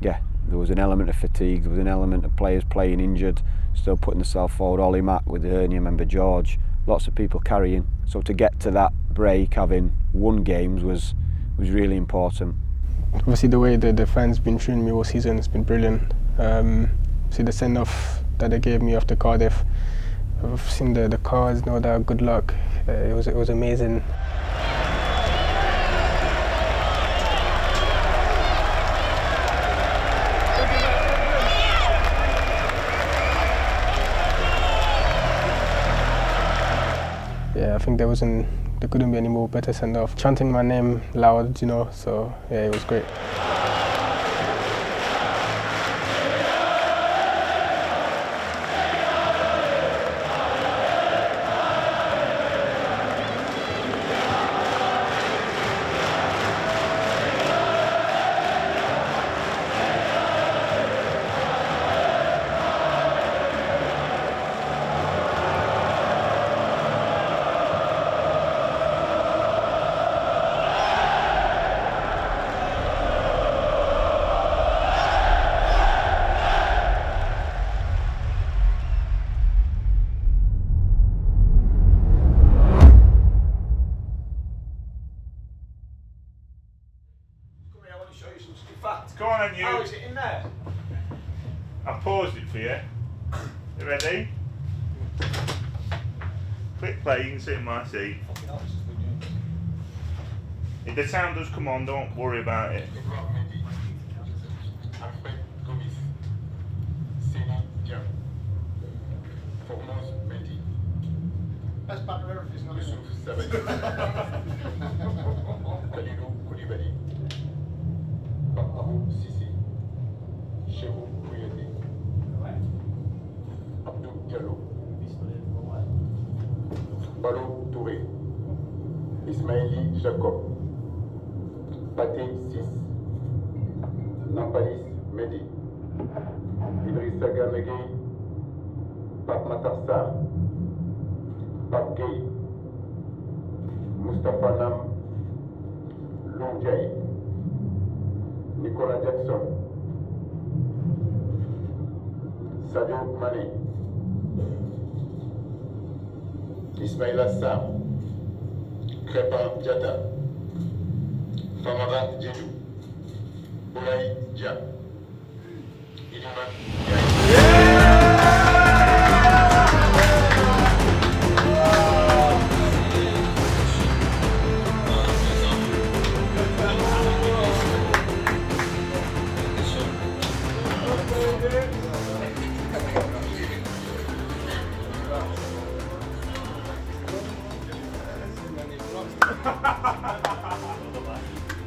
there was an element of fatigue, there was an element of players playing injured, still putting themselves forward. Ollie Mack with the hernia, remember George, lots of people carrying. So to get to that break, having won games, was really important. Obviously the way the fans been treating me all season has been brilliant. See the send-off that they gave me after Cardiff, I've seen the cards and all that, good luck. It was amazing. Yeah, I think there couldn't be any more better send-off. Chanting my name loud, you know, so yeah, it was great. I paused it for you. You ready? Click play, you can sit in my seat. If the sound does come on, don't worry about it. That's better if it's not Ballot Touré, Ismaili Jacob, Pathé 6, Nampalis Mehdi, Idrissa Ganegui, Pape Matar Sarr, Pape Gueye, Moustapha Nam, Lou Ndiaye, Nicolas Jackson, Sadio Mané, Ismaïla Sarr, Crépin Diatta, Famara Diédhiou, Boulaye Dia, Iliman Ndiaye.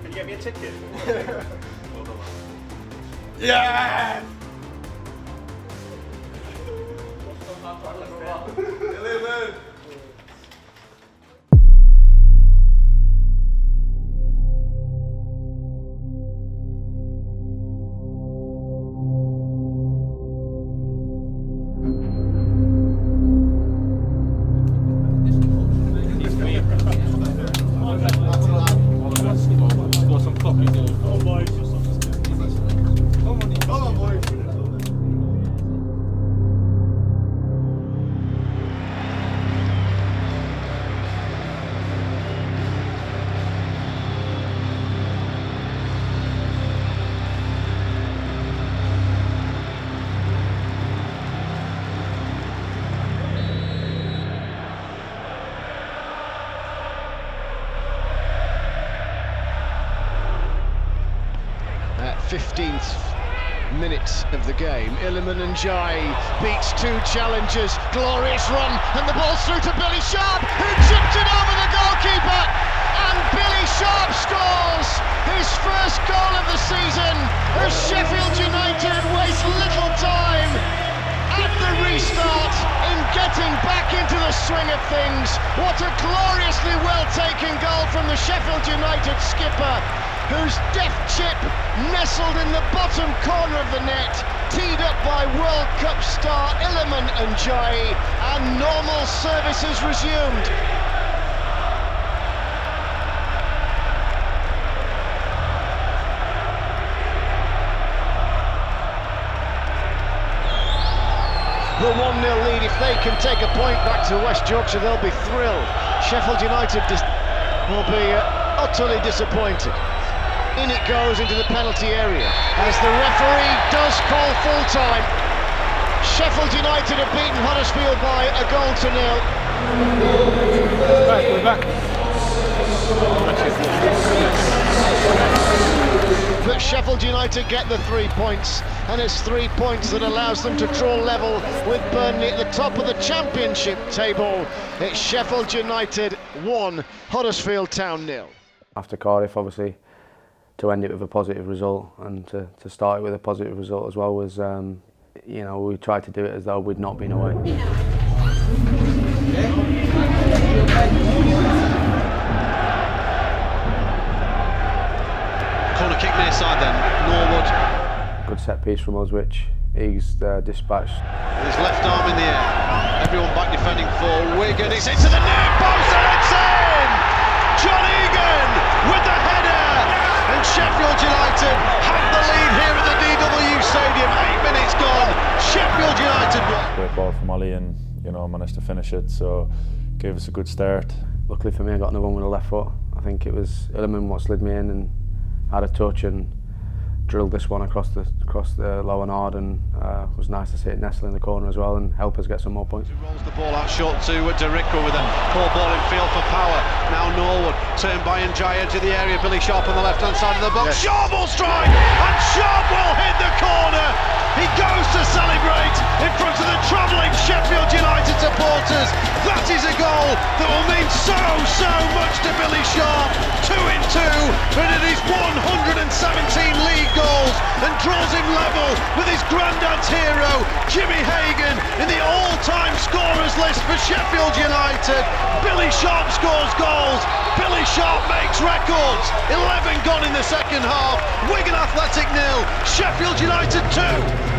Can you get me a ticket? Yeah! At 15th minute of the game, Iliman Ndiaye beats two challengers, glorious run, and the ball's through to Billy Sharp, who chipped it over the goalkeeper, and Billy Sharp scores his first goal of the season as Sheffield United waste little time at the restart in getting back into the swing of things. What a gloriously well-taken goal from the Sheffield United skipper, whose deft chip nestled in the bottom corner of the net, teed up by World Cup star Iliman Ndiaye, and normal services resumed. The 1-0 lead, if they can take a point back to West Yorkshire, they'll be thrilled. Sheffield United will be utterly disappointed. In it goes into the penalty area as the referee does call full time. Sheffield United have beaten Huddersfield by a goal to nil. We're back. But Sheffield United get the 3 points, and it's 3 points that allows them to draw level with Burnley at the top of the Championship table. It's Sheffield United 1, Huddersfield Town 0. After Cardiff, obviously, to end it with a positive result and to start it with a positive result as well was, you know, we tried to do it as though we'd not been away. Corner kick near side then, Norwood. Good set piece from us, which he's dispatched. His left arm in the air. Everyone back defending for Wigan. It's into the net post and it's in! John Egan with the header! And Sheffield United have the lead here at the DW Stadium. 8 minutes gone. Sheffield United won. Great ball from Ollie, and you know, managed to finish it, so gave us a good start. Luckily for me, I got another one with the left foot. I think it was Iliman what slid me in and had a touch, and drilled this one across the lower nard, and it was nice to see it nestle in the corner as well and help us get some more points. Rolls the ball out short to Dericka with a poor ball in field for power. Now Norwood, turned by Njai into the area. Billy Sharp on the left hand side of the box. Yes. Sharp will strike, and Sharp will hit the corner. He goes to celebrate in front of the travelling Sheffield United supporters. That is a goal that will mean so much to Billy Sharp. 2 in 2, and it is 117 league goals and draws him level with his granddad's hero, Jimmy Hagan, in the all-time scorers list for Sheffield United. Billy Sharp scores goals. Billy Sharp makes records. 11 gone in the second half. Wigan Athletic 0, Sheffield United 2.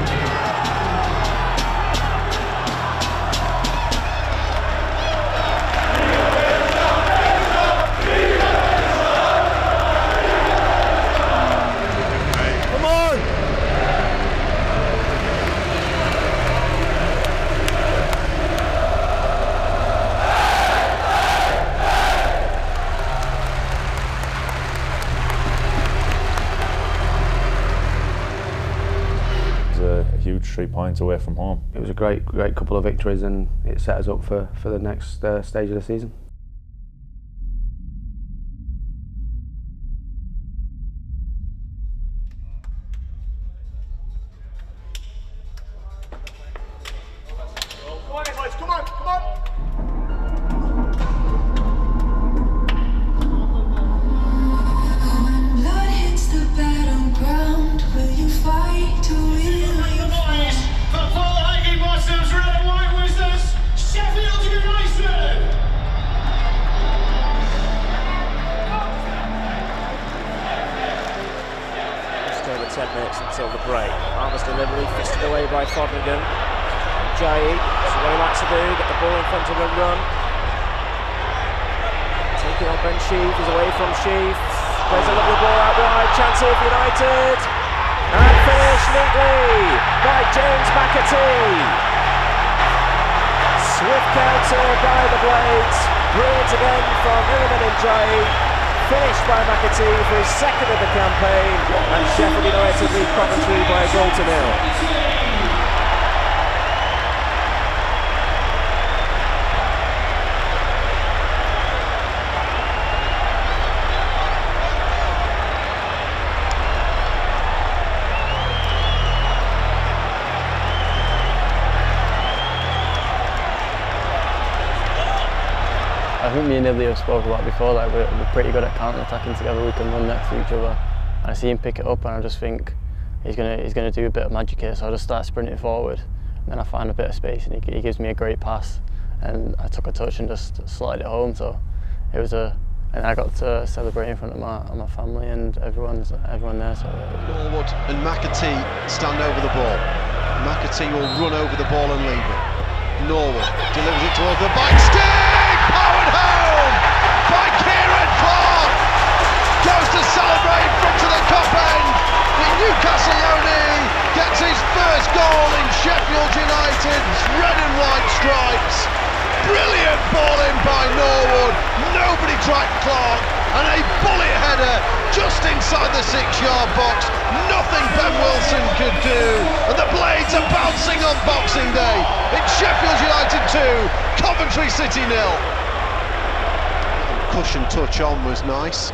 A huge 3 points away from home. It was a great couple of victories, and it set us up for the next stage of the season. Come on, boys, come on, come on! Blood hits the battleground. Will you fight to win? For Paul Higginbottom's red and white Wizards, Sheffield United! Just over 10 minutes until the break. Armour's delivery fisted away by Fodringham. Jai, that's what he likes to do, get the ball in front of a run. Taking on Ben Sheaf, he's away from Sheaf. There's a lovely ball out wide, chance here for United. And finished neatly by James McAtee. Swift counter by the Blades. Brilliant again from Iliman Njai. Finished by McAtee for his second of the campaign. And Sheffield United lead Coventry by a goal to 0. I think me and Nibli have spoken about before, like we're pretty good at counter-attacking together. We can run next to each other, and I see him pick it up, and I just think he's gonna do a bit of magic here. So I just start sprinting forward, and then I find a bit of space, and he gives me a great pass, and I took a touch and just slotted it home. So it was and I got to celebrate in front of my family and everyone there. So Norwood and McAtee stand over the ball. McAtee will run over the ball and leave it. Norwood delivers it towards the back stick, powered home by Kieran Clark. Goes to celebrate in front of the cup end. The Newcastle Loney gets his first goal in Sheffield United's red and white stripes. Brilliant ball in by Norwood. Nobody tracked Clark, and a bullet header just inside the 6-yard box. Nothing Ben Wilson could do, and the Blades are bouncing on Boxing Day. It's Sheffield United 2, Coventry City 0. Cushion touch on was nice.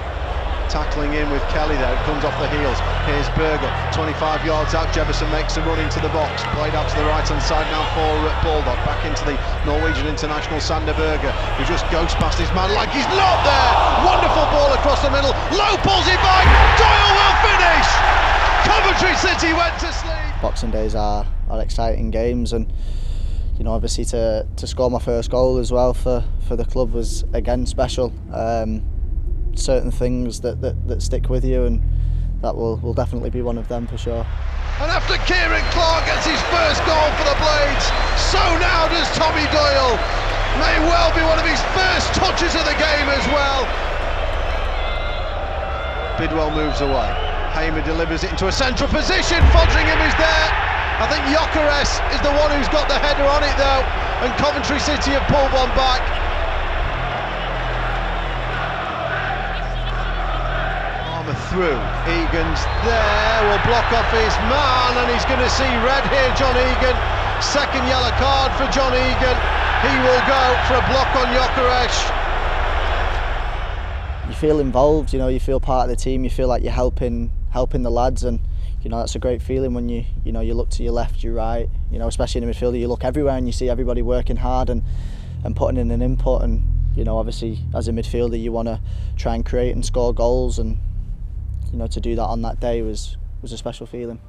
Tackling in with Kelly there, it comes off the heels. Here's Berger, 25 yards out. Jefferson makes a run into the box. Played out to the right hand side now for Baldock. Back into the Norwegian international Sander Berger, who just goes past his man like he's not there. Wonderful ball across the middle. Low pulls it back. Doyle will finish. Coventry City went to sleep. Boxing Days are exciting games, and you know, obviously to score my first goal as well for the club was again special. Certain things that stick with you, and that will definitely be one of them for sure. And after Kieran Clark gets his first goal for the Blades, so now does Tommy Doyle. May well be one of his first touches of the game as well. Bidwell moves away. Hamer delivers it into a central position. Fodringham is there. I think Gyökeres is the one who's got the header on it though, and Coventry City have pulled one back. through. Egan's there, will block off his man, and he's going to see red here, John Egan. Second yellow card for John Egan. He will go for a block on Gyökeres. You feel involved, you know, you feel part of the team, you feel like you're helping the lads, and you know that's a great feeling when you look to your left, your right, you know, especially in the midfield, you look everywhere and you see everybody working hard and putting in an input, and you know, obviously as a midfielder you want to try and create and score goals, and you know, to do that on that day was a special feeling.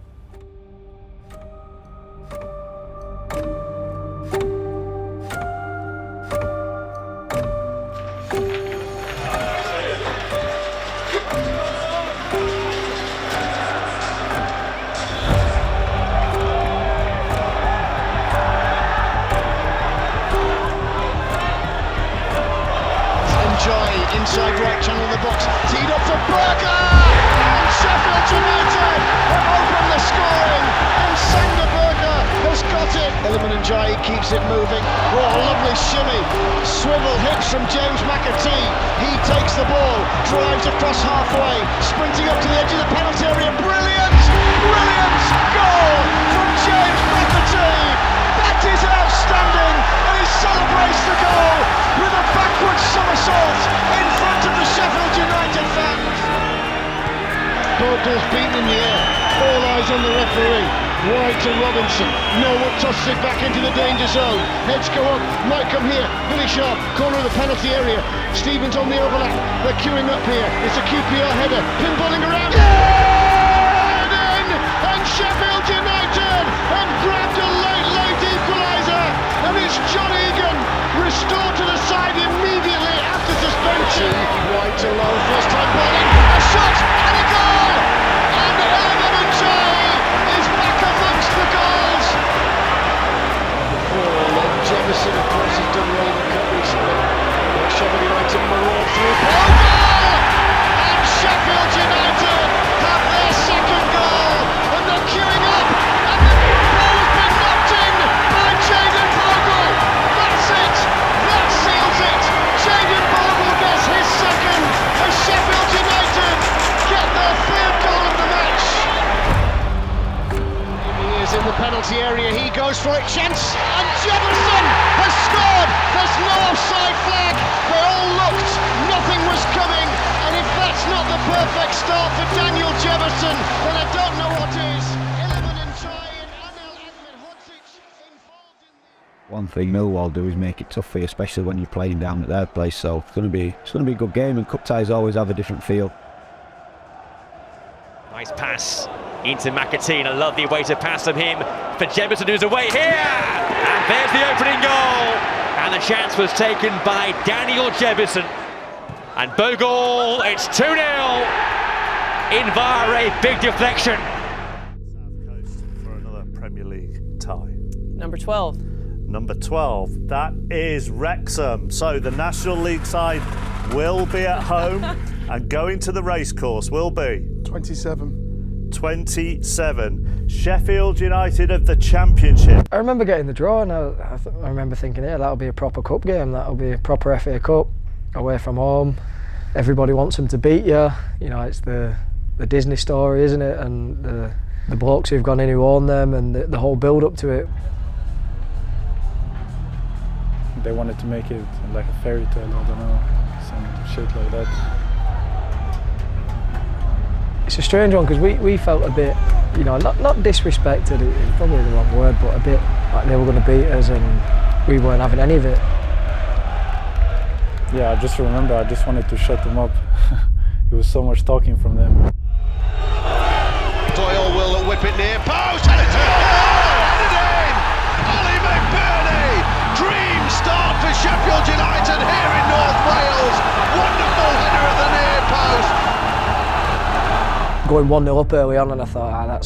Inside right channel of the box, teed up for Berger, and Sheffield United have opened the scoring, and Sander Berger has got it. Iliman Ndiaye keeps it moving. Oh, a lovely shimmy, swivel hits from James McAtee. He takes the ball, drives across halfway, sprinting up to the edge of the penalty area. Brilliant, brilliant goal from James McAtee. That is outstanding, and he celebrates the goal with a backward somersault in front of the Sheffield United fans. Bogle's beaten in the air, all eyes on the referee. Wide to Robinson, Norwood tosses it back into the danger zone. Heads go up, might come here, really sharp, corner of the penalty area. Stevens on the overlap, they're queuing up here. It's a QPR header, pinballing around. Yeah! And Sheffield United have grabbed a late equaliser, and it's John Egan restored to the side immediately after suspension. Wide to low, first time bowling, a shot and a goal, and Iliman Ndiaye is back amongst the goals. Jefferson, of course, has done well in the cup recently. Sheffield United maraud through. And Sheffield United have their second goal, and they're queuing up, and the ball has been knocked in by Jayden Bogle. That's it, that seals it. Jayden Bogle gets his second, as Sheffield United get their third goal of the match. He is in the penalty area, he goes for it, chance, and Jefferson has scored. There's no offside flag, they all looked, nothing was coming, and if that's not the perfect start for Daniel Jefferson, then I don't know what is. Iliman Ndiaye and Anel Ahmedhodzic involved in the... One thing Millwall do is make it tough for you, especially when you're playing down at their place, so it's going to be a good game, and cup ties always have a different feel. Nice pass into McAtee, and a lovely way to pass from him for Jefferson, who's away here, and there's the opening goal, and the chance was taken by Daniel Jefferson, and Bogle, it's 2-0 in via a big deflection. South Coast for another Premier League tie. Number 12. Number 12, that is Wrexham. So the National League side will be at home and going to the racecourse will be 27. 27. Sheffield United of the Championship. I remember getting the draw, and I remember thinking, yeah, that'll be a proper cup game, that'll be a proper FA Cup, away from home. Everybody wants them to beat you. You know, it's the Disney story, isn't it? And the blokes who've gone in who own them, and the whole build up to it. They wanted to make it like a fairy tale, I don't know, some shit like that. It's a strange one because we felt a bit, you know, not disrespected, it's probably the wrong word, but a bit like they were going to beat us and we weren't having any of it. Yeah, I just remember I just wanted to shut them up. It was so much talking from them. Doyle will whip it near post, and it's headed in! Ollie McBurney! Dream start for Sheffield United here in North Wales. Wonderful header at the near post. Going 1-0 up early on, and I thought,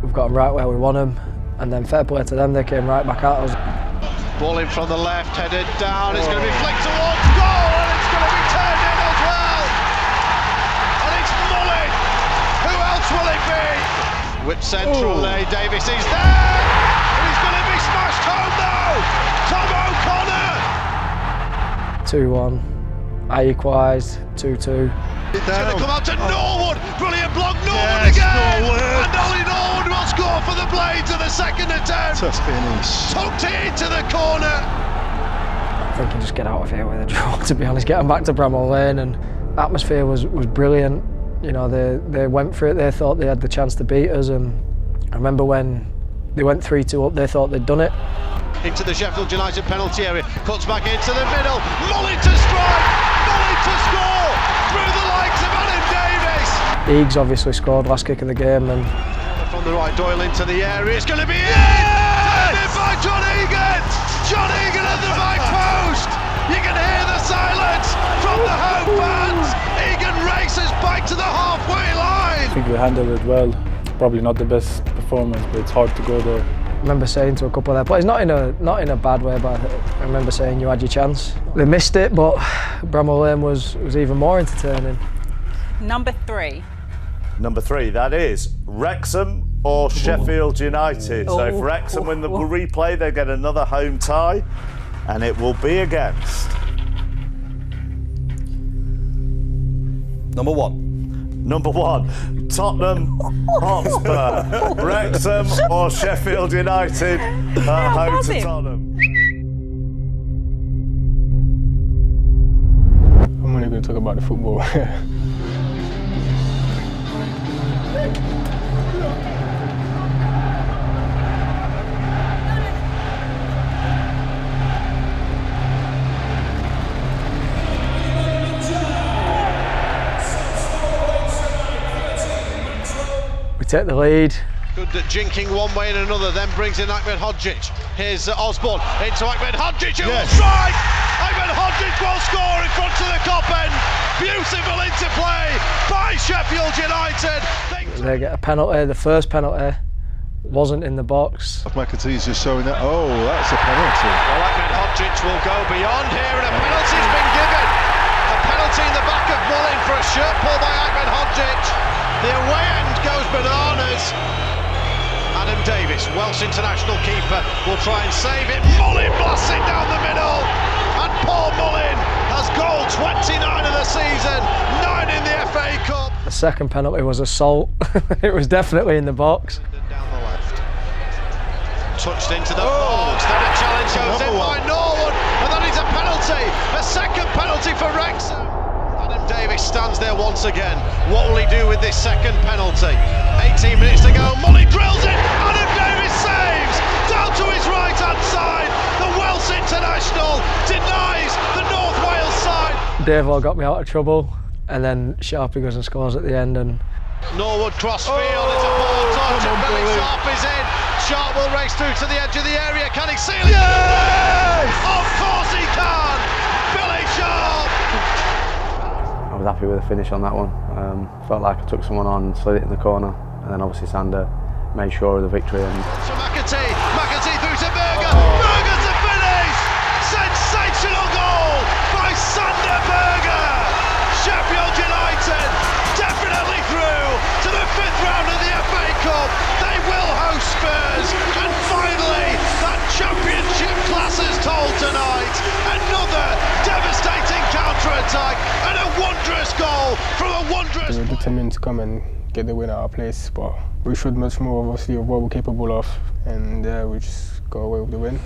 we've got them right where we want them. And then fair play to them, they came right back at us. Ball in from the left, headed down, it's going to be flicked towards goal, and it's going to be turned in as well. And it's Mullen. Who else will it be? Whip central there, Davis is there, and he's going to be smashed home though. Tom O'Connor. 2-1, I equalised, 2-2. It's going to come out to Norwood. Brilliant block. Norwood again. Norwood. And only Norwood will score for the Blades in the second attempt. Tough finish. Tucked it into the corner. I think you just get out of here with a draw, to be honest. Getting back to Bramall Lane, and atmosphere was brilliant. You know, they went for it. They thought they had the chance to beat us, and I remember when they went 3-2 up, they thought they'd done it. Into the Sheffield United penalty area, cuts back into the middle, Mullin to strike, Mullin to score, through the likes of Adam Davis. Eags obviously scored last kick of the game, and from the right, Doyle into the area, it's going to be in! Turned in by John Egan! John Egan at the back post! You can hear the silence from the home fans! Egan races back to the halfway line! I think we handled it well. Probably not the best performance, but it's hard to go there. I remember saying to a couple of their players, not in a bad way, but I remember saying you had your chance. They missed it, but Bramall Lane was even more entertaining. Number 3. Number 3, that is Wrexham or Sheffield United. So if Wrexham win the replay, they get another home tie, and it will be against Number 1. Number 1, Tottenham Hotspur. Wrexham or Sheffield United home to Tottenham. I'm only going to talk about the football. We take the lead. Good at jinking one way and another, then brings in Ahmed Hodzic. Here's Osborne into Ahmed Hodzic, who will strike! Ahmed Hodzic will score in front of the cop end. Beautiful interplay by Sheffield United. They get a penalty. The first penalty wasn't in the box. McAtee's just showing that. Oh, that's a penalty. Well, Ahmed Hodzic will go beyond here, and a penalty's been given. A penalty in the back of Mullin for a shirt pull by Ahmed Hodzic. The away end goes bananas. Adam Davis, Welsh international keeper, will try and save it. Mullin blasts it down the middle. And Paul Mullin has goal 29 of the season, 9 in the FA Cup. The second penalty was assault. It was definitely in the box. Down the left. Touched into the box, then a challenge goes in by Norwood, and then it's a penalty. A second penalty for Wrexham. Adam Davis stands there once again. What will he do with this second penalty? 18 minutes to go. Mullin drills it. Adam Davis saves. Down to his right-hand side. The Welsh international denies the North Wales side. Dave Law got me out of trouble, and then Sharpie goes and scores at the end. And Norwood cross field. It's a ball touch, and Billy Sharp is in. Sharp will race through to the edge of the area. Can he seal it? Yes! Of course he can. Billy Sharp. I was happy with the finish on that one. Felt like I took someone on and slid it in the corner, and then obviously Sander made sure of the victory. So McAtee through to Berger. Berger to finish. Sensational goal by Sander Berger. Sheffield United definitely through to the 5th round of the FA Cup. They will host Spurs, and finally that championship class is told tonight. Another devastating counter-attack and a wondrous goal from a wondrous... We're determined to come and get the win at our place, but we showed much more obviously of what we're capable of, and we just go away with the win.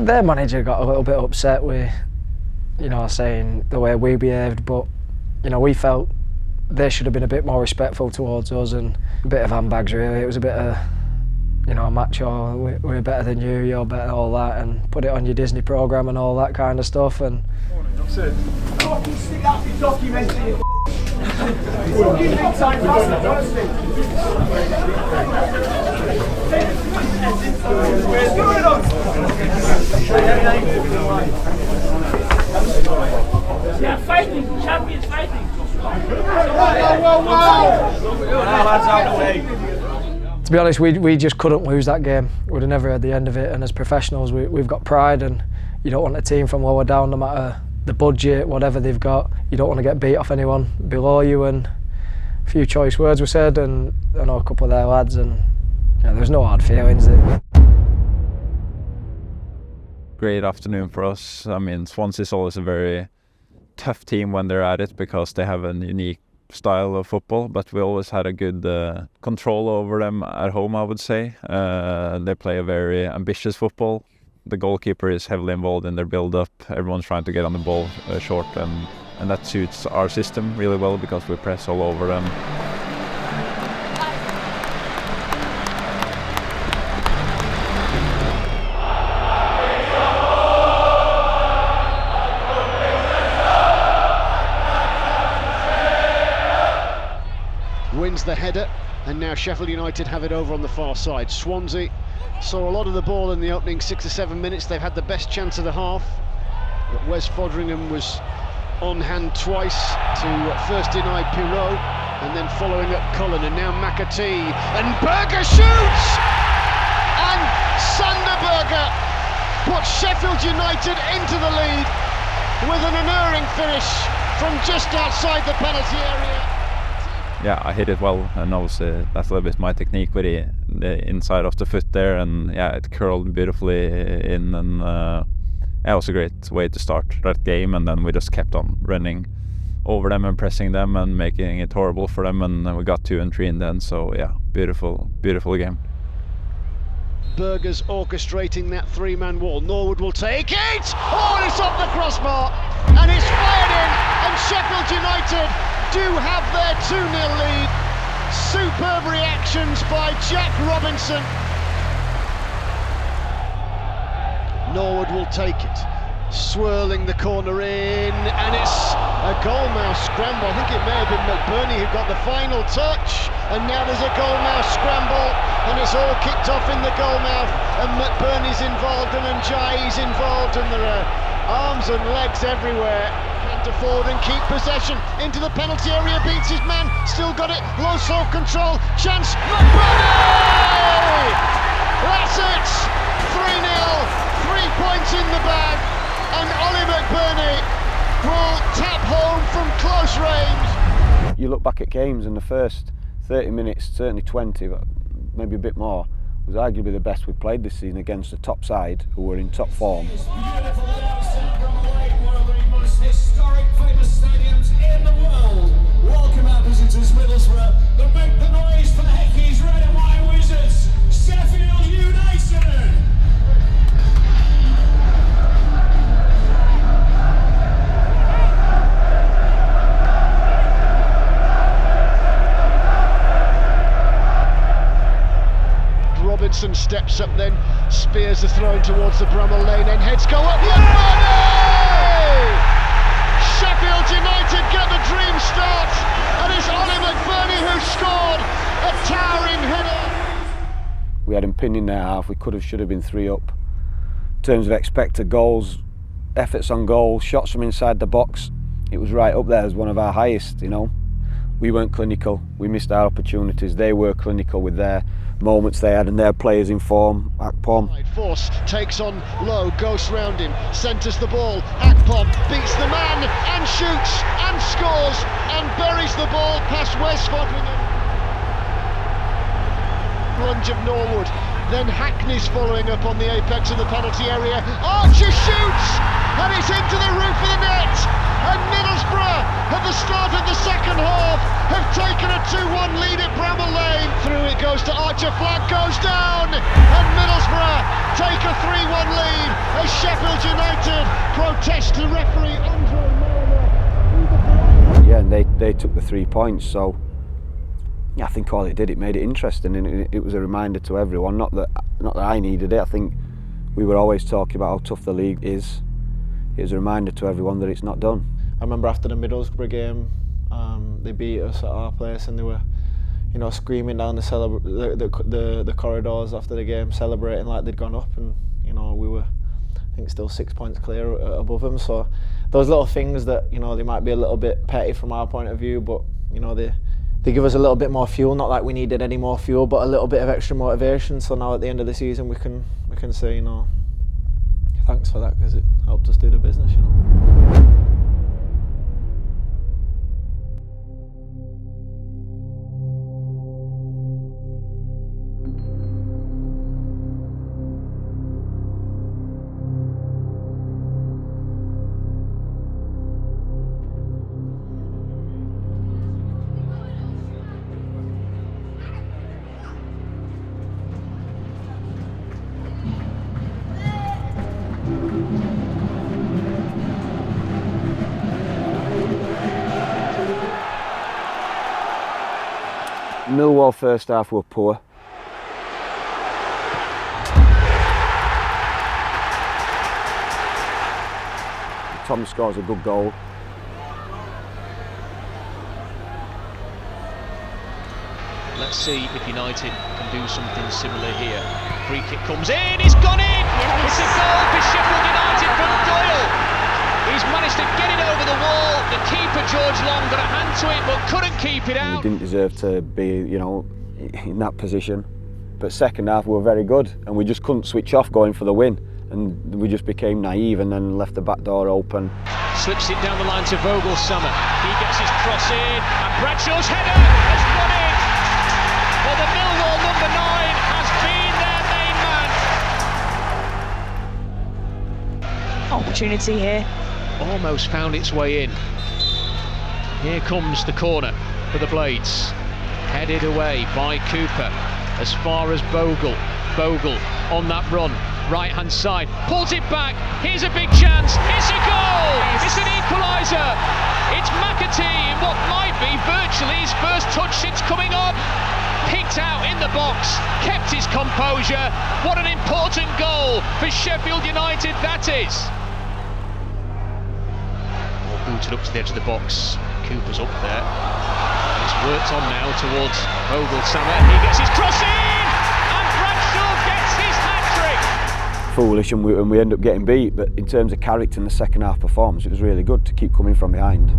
their manager got a little bit upset with, you know, saying the way we behaved, but, you know, we felt they should have been a bit more respectful towards us, and a bit of handbags really. It was a bit of, you know, macho, we're better than you, you're better, all that, and put it on your Disney programme and all that kind of stuff. And Fucking stick that in documentary. Fucking big time bastard, honestly. Where's going on? Yeah, fighting, champions fighting. Wow, wow, wow. To be honest, we just couldn't lose that game. We'd have never had the end of it, and as professionals we've got pride, and you don't want a team from lower down, no matter the budget, whatever they've got, you don't want to get beat off anyone below you. And a few choice words were said, and I know a couple of their lads, and there's no hard feelings. Great afternoon for us. I mean, Swansea is always a very tough team when they're at it because they have a unique style of football, but we always had a good control over them at home, I would say. They play a very ambitious football. The goalkeeper is heavily involved in their build-up. Everyone's trying to get on the ball short, and that suits our system really well because we press all over them. Wins the header, and now Sheffield United have it over on the far side. Swansea saw a lot of the ball in the opening 6 or 7 minutes. They've had the best chance of the half, but Wes Foderingham was on hand twice to first deny Pirot and then following up Cullen, and now McAtee, and Berger shoots, and Sander Berger puts Sheffield United into the lead with an unerring finish from just outside the penalty area. Yeah, I hit it well, and obviously that's a little bit my technique with the inside of the foot there, and yeah, it curled beautifully in, and it was a great way to start that game, and then we just kept on running over them and pressing them and making it horrible for them, and then we got 2 and 3 in the end, so yeah, beautiful game. Berger's orchestrating that 3-man wall. Norwood will take it! Oh, and it's off the crossbar, and it's fired in, and Sheffield United do have their 2-0 lead. Superb reactions by Jack Robinson. Norwood will take it, swirling the corner in, and it's a goalmouth scramble. I think it may have been McBurney who got the final touch, and now there's a goalmouth scramble, and it's all kicked off in the goalmouth, and McBurney's involved, and Njai's involved, and there are arms and legs everywhere. To forward and keep possession into the penalty area, beats his man, still got it, low slow control, chance, McBurney! That's it! 3-0, 3 points in the bag, and Ollie McBurney will tap home from close range. You look back at games, and the first 30 minutes, certainly 20, but maybe a bit more, was arguably the best we played this season against the top side who were in top form. Historic, famous stadiums in the world. Welcome our visitors, Middlesbrough, but make the noise for Heckey's Red and White Wizards, Sheffield United. Robinson steps up, then spears the throw towards the Bramall Lane, and heads go up. McBurney! Sheffield United get the dream start, and it's Ollie McBurney who scored a towering header. We had him pinned in their half. We could have, should have been 3 up. In terms of expected goals, efforts on goal, shots from inside the box, it was right up there as one of our highest, you know. We weren't clinical, we missed our opportunities. They were clinical with their moments they had and their players in form. Akpom. Force takes on Lowe, goes round him, centres the ball. Akpom beats the man and shoots and scores and buries the ball past Wes Foderingham. Lunge of Norwood, then Hackney's following up on the apex of the penalty area. Archer shoots, and it's into the roof of the net. And Middlesbrough, at the start of the second half, have taken a 2-1 lead at Bramall Lane. Through it goes to Archer, flag goes down, and Middlesbrough take a 3-1 lead as Sheffield United protest the referee Andre Miller. Yeah, and they took the 3 points, so yeah, I think all it did, it made it interesting, and it was a reminder to everyone, not that I needed it. I think we were always talking about how tough the league is. It was a reminder to everyone that it's not done. I remember after the Middlesbrough game, they beat us at our place, and they were, you know, screaming down the corridors after the game, celebrating like they'd gone up, and you know, we were, I think, still 6 points clear above them. So those little things that, you know, they might be a little bit petty from our point of view, but you know, they they give us a little bit more fuel. Not like we needed any more fuel, but a little bit of extra motivation. So now at the end of the season, we can say, you know, thanks for that, because it helped us do the business, you know. Millwall first half were poor. Tom scores a good goal. Let's see if United can do something similar here. Free kick comes in, it's gone in! It's a goal for Sheffield United from Doyle. He's managed to get it over the wall. The keeper, George Long, got a hand to it but couldn't keep it out. We didn't deserve to be, you know, in that position. But second half we were very good and we just couldn't switch off going for the win. And we just became naive and then left the back door open. Slips it down the line to Vogelsummer. He gets his cross in and Bradshaw's header has gone in. Well, the Millwall number 9 has been their main man. Opportunity here. Almost found its way in. Here comes the corner for the Blades. Headed away by Cooper as far as Bogle. Bogle on that run, right hand side, pulls it back. Here's a big chance. It's a goal! It's an equaliser. It's McAtee in what might be virtually his first touch since coming on. Picked out in the box, kept his composure. What an important goal for Sheffield United that is. Booted up to the edge of the box. Cooper's up there. It's worked on now towards Vogelsummer. He gets his cross in, and Bradshaw gets his hat-trick. Foolish, and we end up getting beat. But in terms of character in the second half performance, it was really good to keep coming from behind.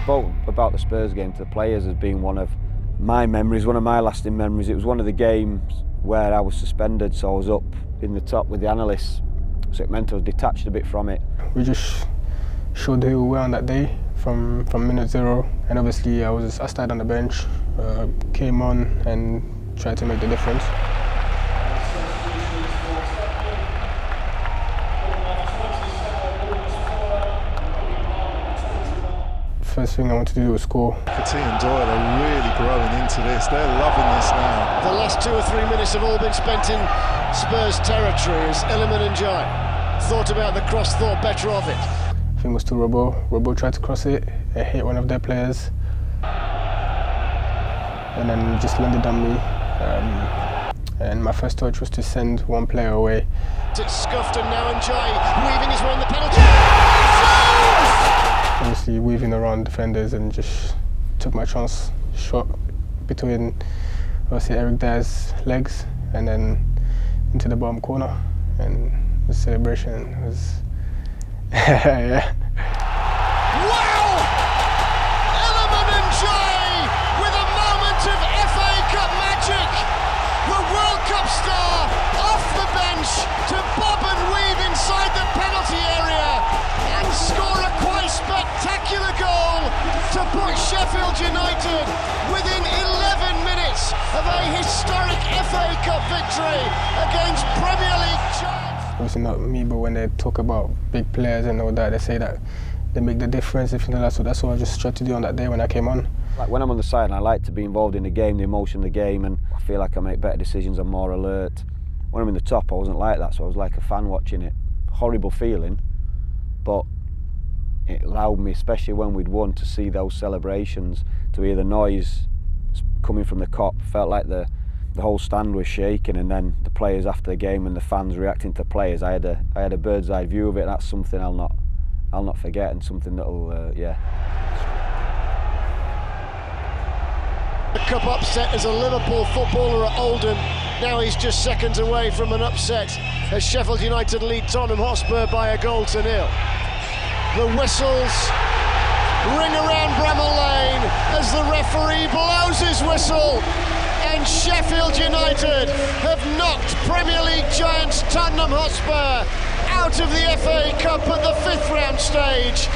Spoke about the Spurs game to the players as being one of my memories, one of my lasting memories. It was one of the games where I was suspended, so I was up in the top with the analysts, so it meant I was detached a bit from it. We just showed who we were on that day from minute 0, and obviously I started on the bench, came on and tried to make the difference. First thing I wanted to do was score. McAtee and Doyle are really growing into this. They're loving this now. The last 2 or 3 minutes have all been spent in Spurs territory as Illiman and Jai thought about the cross, thought better of it. I think it was to Robbo. Robbo tried to cross it, it hit one of their players, and then it just landed on me. And my first touch was to send one player away. It's scuffed, and now Jai weaving his way in the penalty. Obviously weaving around defenders and just took my chance, shot between obviously Eric Dyer's legs and then into the bottom corner, and the celebration was yeah. Wow! Illiman and Jai with a moment of FA Cup magic. The World Cup star off the bench to bob and weave inside the penalty area and score a quite spectacular goal to put Sheffield United within 11 minutes of a historic FA Cup victory against Premier League giants. Obviously not me, but when they talk about big players and all that, they say that they make the difference, if you know that. So that's what I just tried to do on that day when I came on. Like when I'm on the side, I like to be involved in the game, the emotion of the game, and I feel like I make better decisions, I'm more alert. When I'm in the top, I wasn't like that, so I was like a fan watching it. Horrible feeling, but it allowed me, especially when we'd won, to see those celebrations, to hear the noise coming from the Kop. Felt like the whole stand was shaking, and then the players after the game and the fans reacting to players. I had a bird's eye view of it. That's something I'll not forget, and something that'll yeah. The cup upset as a Liverpool footballer at Oldham. Now he's just seconds away from an upset as Sheffield United lead Tottenham Hotspur by a goal to nil. The whistles ring around Bramall Lane as the referee blows his whistle, and Sheffield United have knocked Premier League giants Tottenham Hotspur out of the FA Cup at the 5th round stage.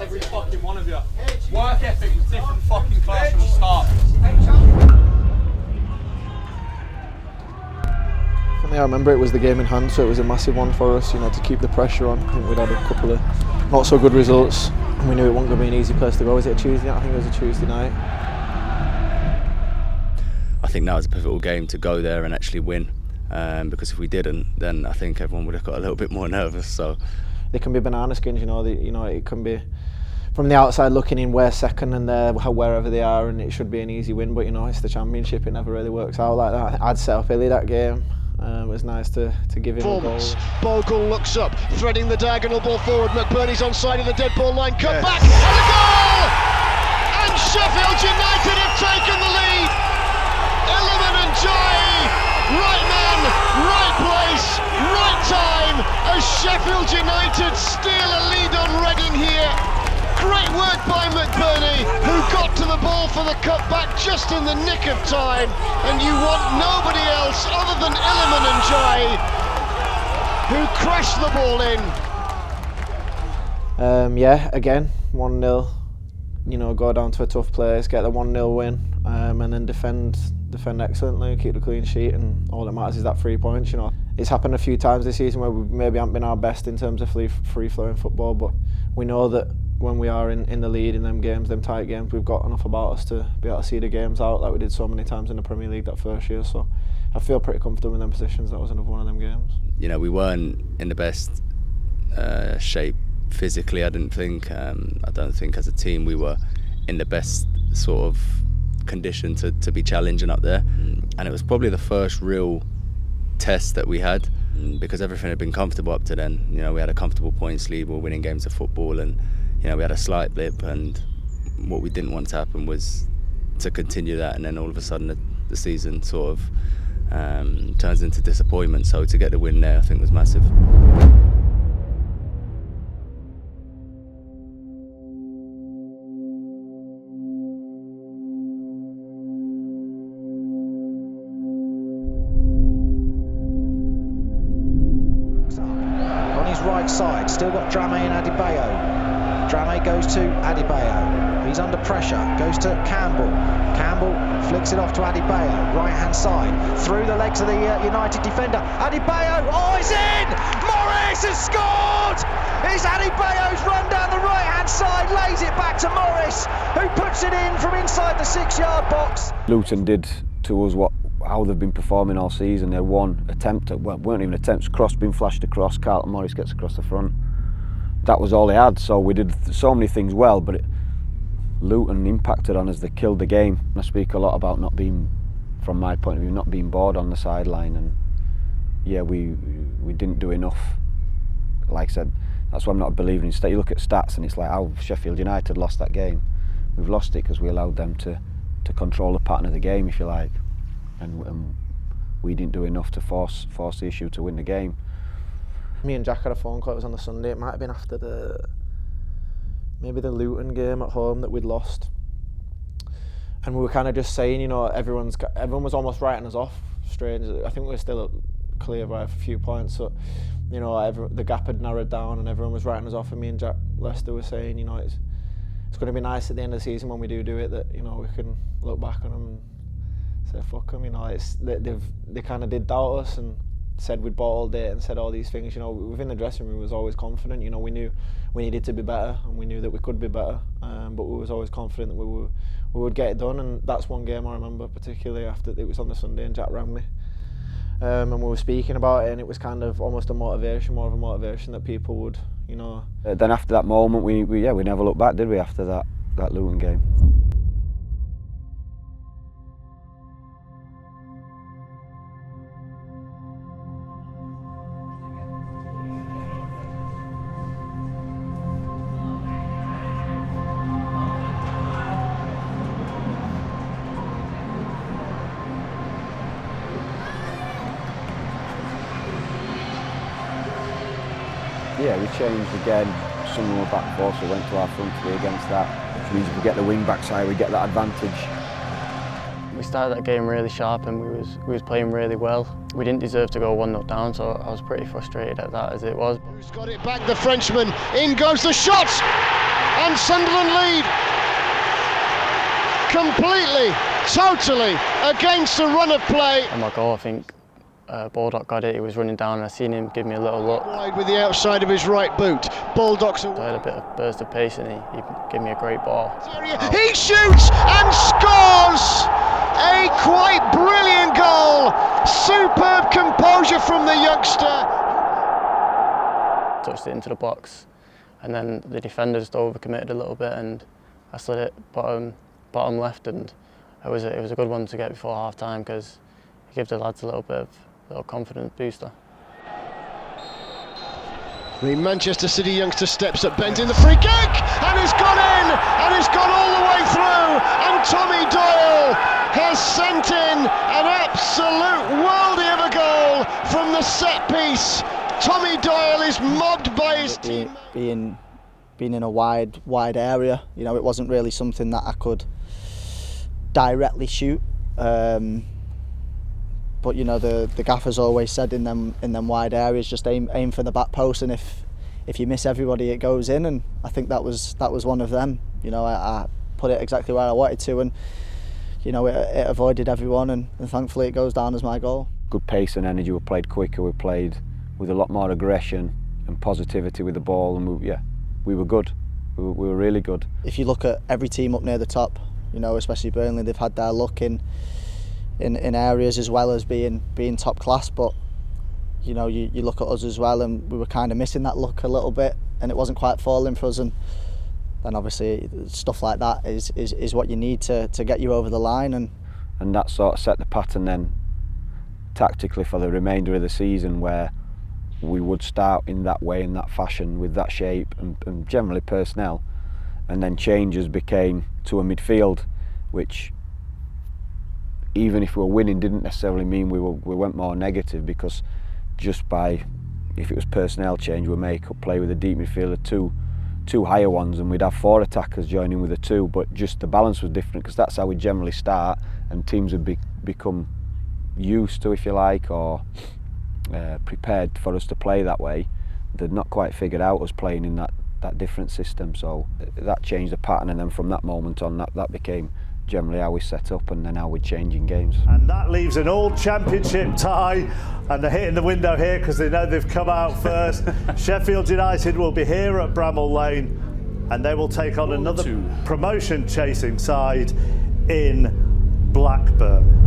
Every fucking one of you. Work ethic was different fucking class from the start. I remember it was the game in hand, so it was a massive one for us, to keep the pressure on. I think we'd had a couple of not so good results, and we knew it wasn't going to be an easy place to go. Was it a Tuesday night? I think it was a Tuesday night. I think that was a pivotal game to go there and actually win, because if we didn't, then I think everyone would have got a little bit more nervous. So they can be banana skins, it can be from the outside looking in, we're second and they're wherever they are, and it should be an easy win, but it's the Championship, it never really works out like that. I'd set up Illy that game. It was nice to give him a goal. Bogle looks up, threading the diagonal ball forward. McBurney's onside of the dead ball line, cut back, and a goal! And Sheffield United have taken the lead. Illiman and Jai, right man, right place, right time, as Sheffield United steal a lead on Reading here. Great work by McBurney, who got to the ball for the cutback just in the nick of time, and you want nobody else other than Illiman and Jai, who crashed the ball in. Yeah, again, 1-0, go down to a tough place, get the 1-0 win, and then defend excellently, keep the clean sheet, and all that matters is that 3 points. It's happened a few times this season where we maybe haven't been our best in terms of free-flowing football, but we know that when we are in the lead in them games, them tight games, we've got enough about us to be able to see the games out like we did so many times in the Premier League that first year. So I feel pretty comfortable in them positions. That was another one of them games. We weren't in the best shape physically, I didn't think. I don't think as a team we were in the best sort of condition to be challenging up there. And it was probably the first real test that we had, because everything had been comfortable up to then. We had a comfortable points lead, we were winning games of football, and we had a slight blip, and what we didn't want to happen was to continue that, and then all of a sudden the season sort of turns into disappointment. So to get the win there, I think, was massive. On his right side, still got Drame and Adebayo. Drame goes to Adebayo. He's under pressure, goes to Campbell. Campbell flicks it off to Adebayo, right hand side, through the legs of the United defender. Adebayo, oh, it's in! Morris has scored! It's Adebayo's run down the right hand side, lays it back to Morris, who puts it in from inside the 6-yard box. Luton did to us how they've been performing all season. They had one attempt at, well, weren't even attempts, cross being flashed across, Carlton Morris gets across the front. That was all they had, so we did so many things well, but Luton impacted on us, they killed the game. I speak a lot about not being, from my point of view, not being bored on the sideline, and yeah, we didn't do enough. Like I said, that's why I'm not believing in stats. You look at stats and it's like how Sheffield United lost that game. we've lost it because we allowed them to control the pattern of the game, if you like, and we didn't do enough to force the issue to win the game. Me and Jack had a phone call. It was on the Sunday. It might have been after maybe the Luton game at home that we'd lost, and we were kind of just saying, you know, everyone was almost writing us off. Strange. I think we were still clear by a few points, so you know, the gap had narrowed down, and everyone was writing us off. And me and Jack Lester were saying, you know, it's going to be nice at the end of the season when we do it that, you know, we can look back on them and say fuck them. You know, they kind of did doubt us and said we'd bought all day and said all these things. You know, within the dressing room we was always confident. You know, we knew we needed to be better, and we knew that we could be better, but we was always confident that we would get it done. And that's one game I remember particularly, after it was on the Sunday and Jack rang me, and we were speaking about it, and it was kind of almost more of a motivation that people would, you know. Then after that moment, we never looked back, did we? After that Luton game. Yeah, we changed again. Some were back four, so we went to our front three against that, which means if we get the wing back side, we get that advantage. We started that game really sharp, and we was playing really well. We didn't deserve to go 1-0 down, so I was pretty frustrated at that as it was. Who's got it back? The Frenchman. In goes the shot, and Sunderland lead completely, totally against the run of play. On my goal, I think Baldock got it. He was running down, and I seen him give me a little look. Wide with the outside of his right boot. Baldock's I had a bit of burst of pace, and he gave me a great ball. He shoots and scores! A quite brilliant goal. Superb composure from the youngster. Touched it into the box, and then the defender just overcommitted a little bit, and I slid it bottom left, and it was a good one to get before half time, because it gives the lads a little confidence booster. The Manchester City youngster steps up, bends in the free kick, and it's gone in, and it's gone all the way through, and Tommy Doyle has sent in an absolute worldie of a goal from the set piece. Tommy Doyle is mobbed by his team. Being in a wide area, you know, it wasn't really something that I could directly shoot. But you know, the gaffer's always said in them wide areas, just aim for the back post, and if you miss everybody, it goes in. And I think that was one of them. You know, I put it exactly where I wanted to, and you know, it avoided everyone, and thankfully it goes down as my goal. Good pace and energy. We played quicker. We played with a lot more aggression and positivity with the ball, and we were good. We were really good. If you look at every team up near the top, you know, especially Burnley, they've had their luck in areas as well as being top class, but you know, you look at us as well, and we were kind of missing that luck a little bit, and it wasn't quite falling for us, and then obviously stuff like that is what you need to get you over the line, and that sort of set the pattern then tactically for the remainder of the season, where we would start in that way, in that fashion, with that shape and generally personnel, and then changes became to a midfield, which even if we were winning didn't necessarily mean we went more negative, because just by, if it was personnel change, we may play with a deep midfielder, two higher ones, and we'd have 4 attackers joining with the 2, but just the balance was different, because that's how we generally start, and teams would become used to, if you like, or prepared for us to play that way. They'd not quite figured out us playing in that different system, so that changed the pattern, and then from that moment on, that became generally how we set up, and then how we change in games. And that leaves an all championship tie, and they're hitting the window here because they know they've come out first. Sheffield United will be here at Bramall Lane, and they will take on another promotion chasing side in Blackburn.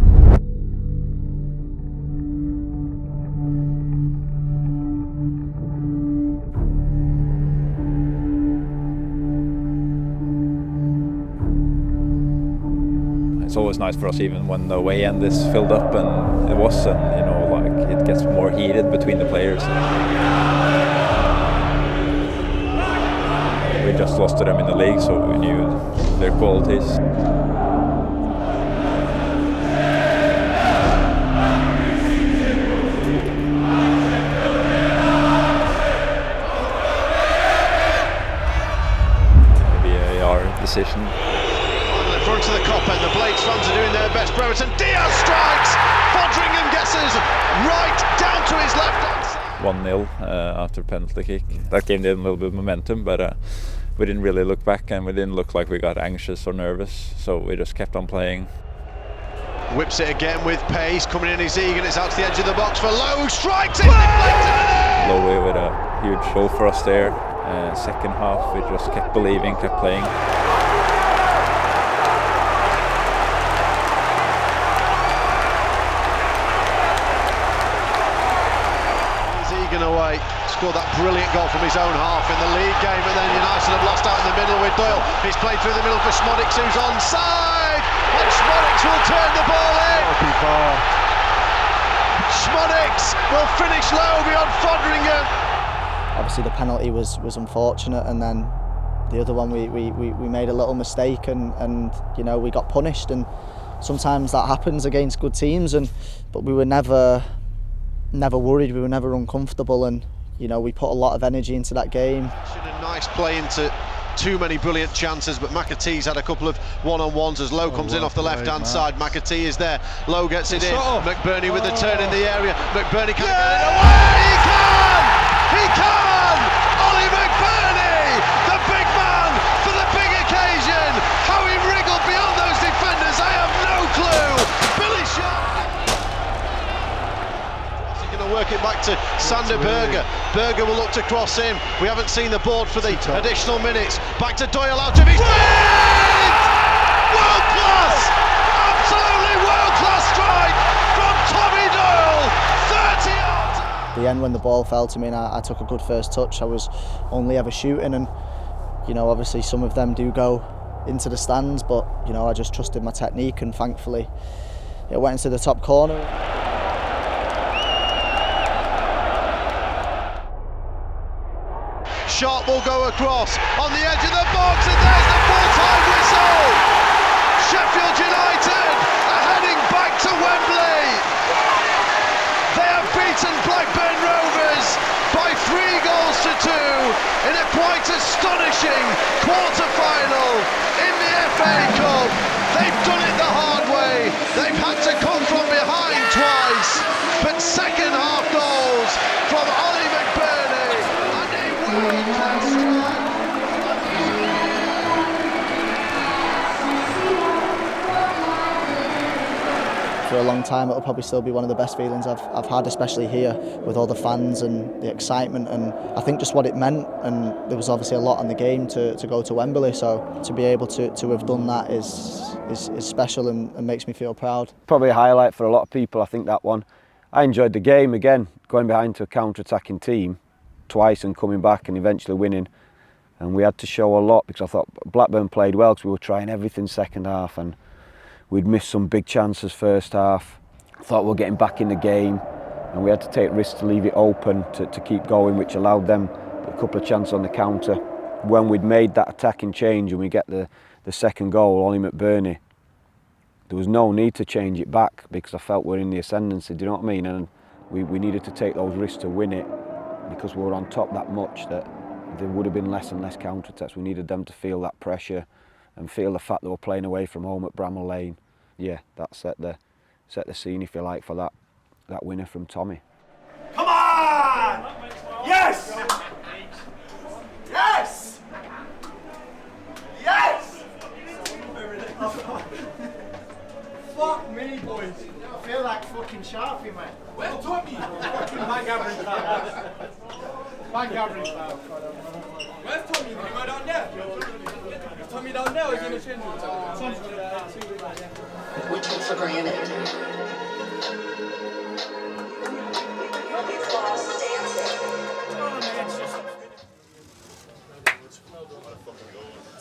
It's always nice for us, even when the away end is filled up, and it was, and you know, like it gets more heated between the players. We just lost to them in the league, so we knew their qualities. Decision. In front of the cop end, the Blades fans are doing their best. Brereton, Diaz strikes! Fodringham guesses right down to his left hand side. 1-0 after penalty kick. That gave them a little bit of momentum, but we didn't really look back, and we didn't look like we got anxious or nervous, so we just kept on playing. Whips it again with pace, coming in is Egan, it's out to the edge of the box for Lowe, strikes it, deflected! Lowe with a huge goal for us there. Second half, we just kept believing, kept playing. Egan away, scored that brilliant goal from his own half in the league game, and then United have lost out in the middle with Doyle. He's played through the middle for Schmodix, who's onside, and Schmodix will turn the ball in. Schmodix will finish low beyond Fodringham. Obviously the penalty was unfortunate, and then the other one we made a little mistake, and you know, we got punished, and sometimes that happens against good teams, but we were never worried, we were never uncomfortable, and you know, we put a lot of energy into that game. A nice play into too many brilliant chances, but McAtee's had a couple of one-on-ones as Lowe comes in off the left-hand side. McAtee is there, Lowe gets it in, McBurney with the turn in the area, McBurney can't get it away, he can! Ollie McBurney, the big man for the big occasion. How he wriggled beyond those defenders, I have no clue. Billy Sharp. He's going to work it back to Sander Berger. Berger will look to cross in. We haven't seen the board for the additional minutes. Back to Doyle out of his feet! World class! Absolutely world class strike from Tommy Doyle. 30 yards. At the end, when the ball fell to me and I took a good first touch, I was only ever shooting, and you know, obviously some of them do go into the stands, but you know, I just trusted my technique, and thankfully it went into the top corner. Sharp will go across on the edge of the box, and there's the full-time whistle. Sheffield United are heading back to Wembley. They have beaten Blackburn Rovers by 3-2 in a quite astonishing quarter-final in the FA Cup. They've done it the hard way. They've had to come from behind twice, but second-half goals from Ollie McBurney and a world-class strike. For a long time, it'll probably still be one of the best feelings I've had, especially here with all the fans and the excitement, and I think just what it meant, and there was obviously a lot on the game to go to Wembley, so to be able to have done that is special and makes me feel proud. Probably a highlight for a lot of people, I think, that one. I enjoyed the game again, going behind to a counter-attacking team twice and coming back and eventually winning, and we had to show a lot because I thought Blackburn played well because we were trying everything second half, and we'd missed some big chances first half. I thought we were getting back in the game, and we had to take risks to leave it open to keep going, which allowed them a couple of chances on the counter. When we'd made that attacking change and we get the second goal, Ollie McBurney, there was no need to change it back because I felt we're in the ascendancy, do you know what I mean? And we needed to take those risks to win it because we were on top that much that there would have been less and less counter-attacks. We needed them to feel that pressure and feel the fact that we're playing away from home at Bramall Lane. Yeah, that set the scene, if you like, for that winner from Tommy. Come on! Yes! Yes! Yes! Fuck me, boys. I feel like fucking Sharpie, man. Where's Tommy? Man Gathering now. Man Gathering now. Where's Tommy? Is he down there? Is Tommy down there or is he in the change room? We took for granted.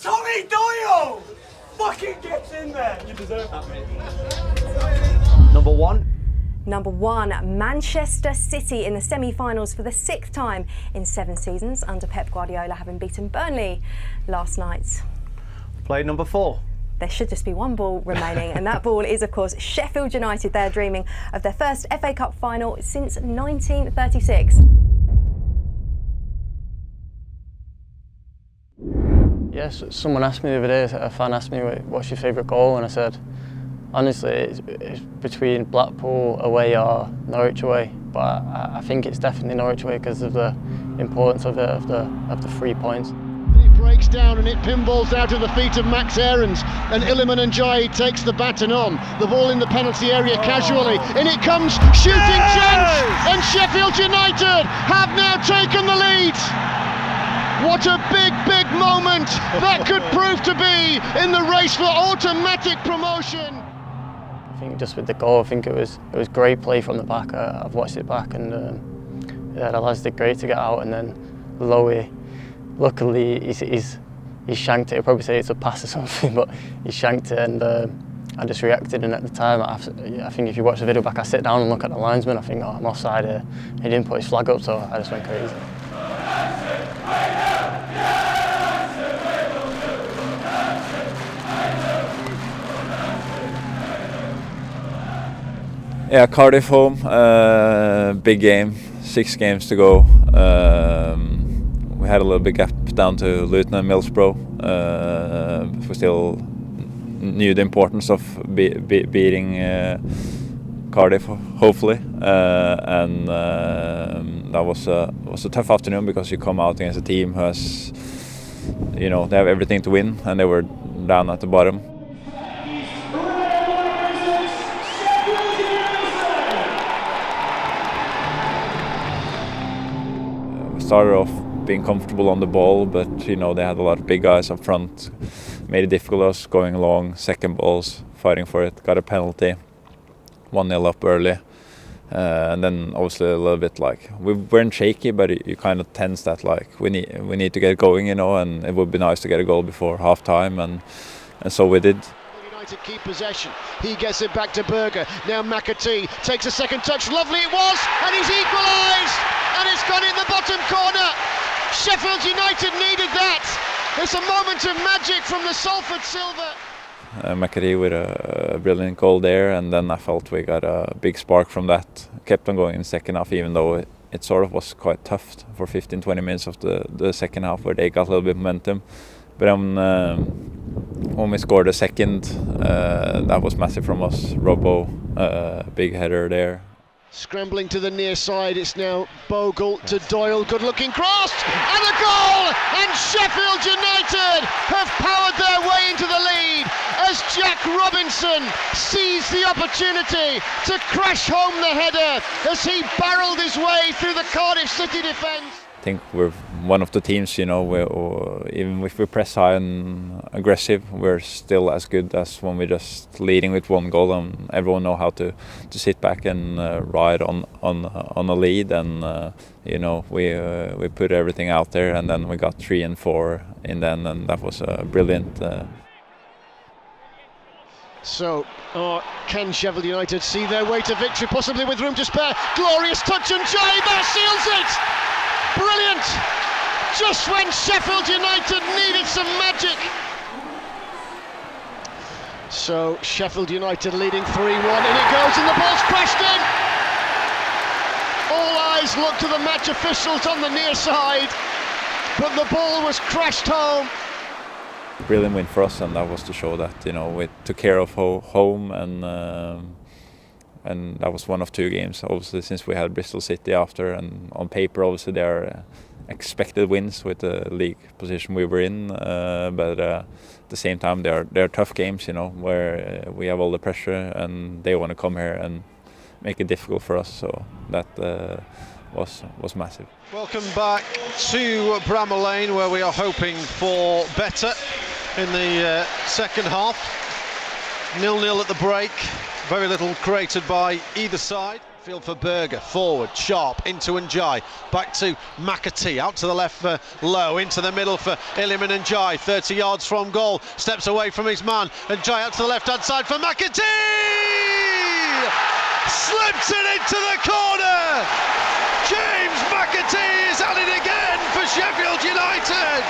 Tommy Doyle! Fucking gets in there! You deserve that, mate. Number 1, Number 1, Manchester City in the semi-finals for the 6th time in 7 seasons under Pep Guardiola, having beaten Burnley last night. Play number 4. There should just be one ball remaining, and that ball is, of course, Sheffield United. They're dreaming of their first FA Cup final since 1936. Yes, someone asked me the other day, a fan asked me, what's your favourite goal? And I said, honestly, it's between Blackpool away or Norwich away. But I think it's definitely Norwich away because of the importance of the 3 points. It breaks down and it pinballs out of the feet of Max Aarons, and Iliman Ndiaye takes the baton on. The ball in the penalty area casually, and it comes, shooting chance, and Sheffield United have now taken the lead. What a big moment that could prove to be in the race for automatic promotion. I think just with the goal, I think it was great play from the back. I've watched it back, and yeah, the lads did great to get out, and then Lowy, luckily he shanked it. He'll probably say it's a pass or something, but he shanked it, and I just reacted. And at the time, I think if you watch the video back, I sit down and look at the linesman. I think, oh, I'm offside here. He didn't put his flag up, so I just went crazy. Yeah, Cardiff home, big game, 6 games to go. We had a little bit gap down to Luton and Middlesbrough. We still knew the importance of beating Cardiff, hopefully, and that was a tough afternoon because you come out against a team who has, they have everything to win, and they were down at the bottom. Started off being comfortable on the ball, but they had a lot of big guys up front, made it difficult us going along, second balls, fighting for it, got a penalty, 1-0 up early, and then obviously a little bit we weren't shaky, but you kind of tense that we need to get going, and it would be nice to get a goal before half time, and so we did. United keep possession. He gets it back to Berger. Now McAtee takes a second touch. Lovely it was, and he's equalised, and it's gone in the bottom corner. Sheffield United needed that. It's a moment of magic from the Salford Silver. McAtee with a brilliant goal there, and then I felt we got a big spark from that. Kept on going in the second half, even though it sort of was quite tough for 15-20 minutes of the second half, where they got a little bit of momentum. But when we scored a second, that was massive from us. Robbo, big header there. Scrambling to the near side, it's now Bogle to Doyle, good looking cross, and a goal! And Sheffield United have powered their way into the lead as Jack Robinson seized the opportunity to crash home the header as he barreled his way through the Cardiff City defence. I think we're one of the teams, even if we press high and aggressive, we're still as good as when we're just leading with 1 goal, and everyone know how to sit back and ride on a lead, and we put everything out there, and then we got 3 and 4 in the end, and that was brilliant. So, can Sheffield United see their way to victory, possibly with room to spare? Glorious touch, and Jay that seals it! Brilliant! Just when Sheffield United needed some magic. So Sheffield United leading 3-1, and it goes, and the ball's crashed in. All eyes look to the match officials on the near side, but the ball was crashed home. Brilliant win for us, and that was to show that we took care of home, and that was one of 2 games, obviously, since we had Bristol City after, and on paper, obviously, they are expected wins with the league position we were in, but at the same time, they're tough games, where we have all the pressure, and they want to come here and make it difficult for us, so that was massive. Welcome back to Bramall Lane, where we are hoping for better in the second half. 0-0 at the break. Very little created by either side. Field for Berger, forward, sharp, into Ndiaye, back to McAtee, out to the left for Lowe, into the middle for Iliman Ndiaye, 30 yards from goal, steps away from his man, Ndiaye out to the left-hand side for McAtee! Slips Whips it into the corner! James McAtee is at it again for Sheffield United!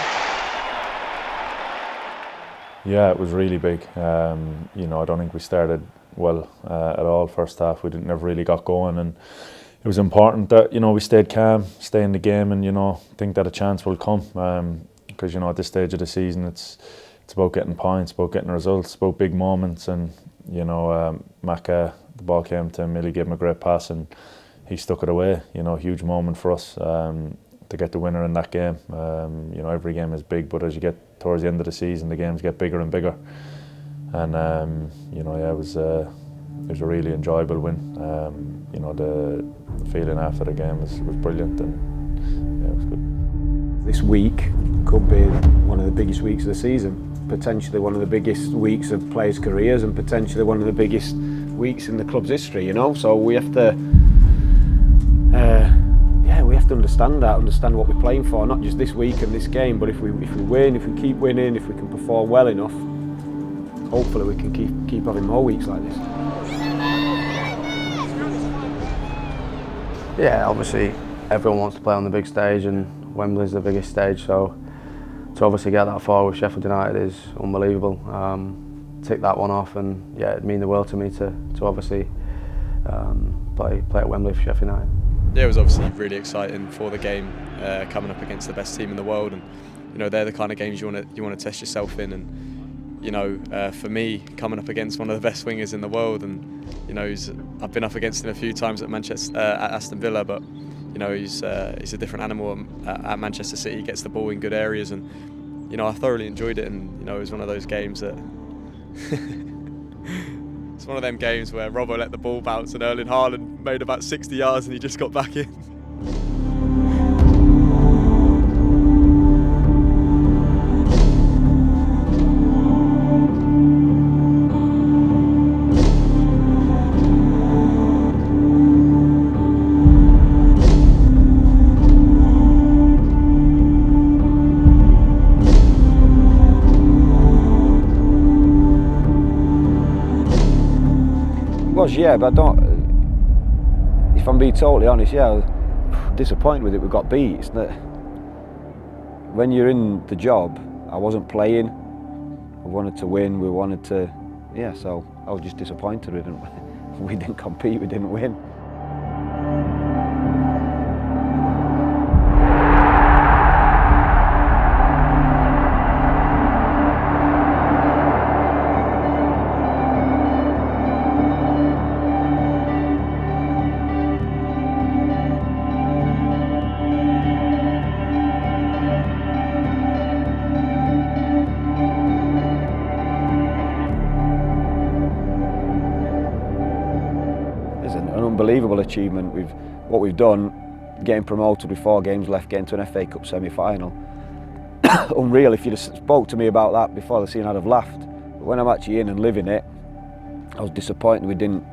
Yeah, it was really big. You know, I don't think we started well at all first half. We never really got going, and it was important that, you know, we stayed calm, stay in the game, and, you know, think that a chance will come. Because, you know, at this stage of the season, it's about getting points, about getting results, about big moments. And, you know, Macca, the ball came to him, Millie gave him a great pass, and he stuck it away. You know, huge moment for us to get the winner in that game. You know, every game is big, but as you get towards the end of the season, the games get bigger and bigger. And you know, yeah, it was a really enjoyable win. You know, the feeling after the game was brilliant, and yeah, it was good. This week could be one of the biggest weeks of the season, potentially one of the biggest weeks of players' careers, and potentially one of the biggest weeks in the club's history. You know, so we have to. We have to understand what we're playing for, not just this week and this game, but if we win, if we keep winning, if we can perform well enough, hopefully we can keep having more weeks like this. Yeah, obviously everyone wants to play on the big stage, and Wembley's the biggest stage, so to obviously get that far with Sheffield United is unbelievable. Tick that one off, and yeah, it'd mean the world to me to obviously play at Wembley for Sheffield United. Yeah, it was obviously really exciting for the game, coming up against the best team in the world, and you know, they're the kind of games you want to test yourself in. And you know, for me, coming up against one of the best wingers in the world, and you know, I've been up against him a few times at Aston Villa, but you know, he's a different animal at Manchester City. He gets the ball in good areas, and you know, I thoroughly enjoyed it. And you know, it was one of those games that. It's one of them games where Robbo let the ball bounce and Erling Haaland made about 60 yards and he just got back in. Yeah, but if I'm being totally honest, yeah, I was disappointed with it. We got beat. It's that when you're in the job, I wasn't playing. We wanted to win. We wanted to, yeah. So I was just disappointed with it. We didn't compete. We didn't win. Unbelievable achievement. What we've done, getting promoted with 4 games left, getting to an FA Cup semi-final. Unreal. If you'd have spoke to me about that before the season, I'd have laughed. But when I'm actually in and living it, I was disappointed we didn't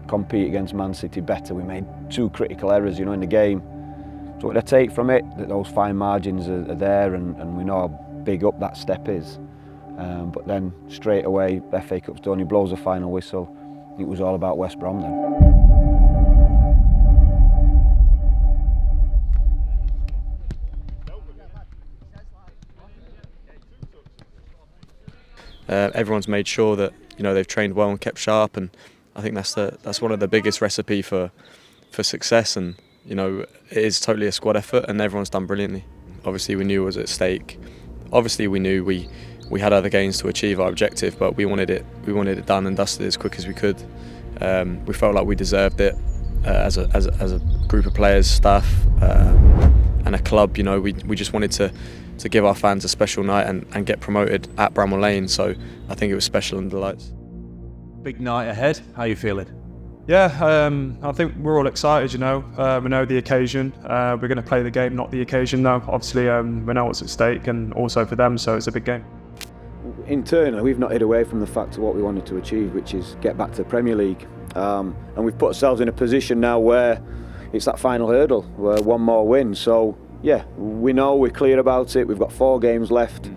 compete against Man City better. We made 2 critical errors, you know, in the game. So what I take from it, that those fine margins are there, and we know how big up that step is. But then straight away, the FA Cup's done. He blows the final whistle. It was all about West Brom then. Everyone's made sure that, you know, they've trained well and kept sharp, and I think that's one of the biggest recipe for success. And you know, it is totally a squad effort, and everyone's done brilliantly. Obviously, we knew it was at stake. Obviously, we knew we had other games to achieve our objective, but we wanted it done and dusted as quick as we could. We felt like we deserved it as a group of players, staff, and a club. You know, we just wanted to give our fans a special night and get promoted at Bramall Lane, so I think it was special and delights. Big night ahead, how are you feeling? Yeah, I think we're all excited, you know. We know the occasion, we're going to play the game, not the occasion now. Obviously, we know what's at stake, and also for them, so it's a big game. Internally, we've not hid away from the fact of what we wanted to achieve, which is get back to the Premier League. And we've put ourselves in a position now where it's that final hurdle, where one more win. So yeah, we know, we're clear about it. We've got 4 games left,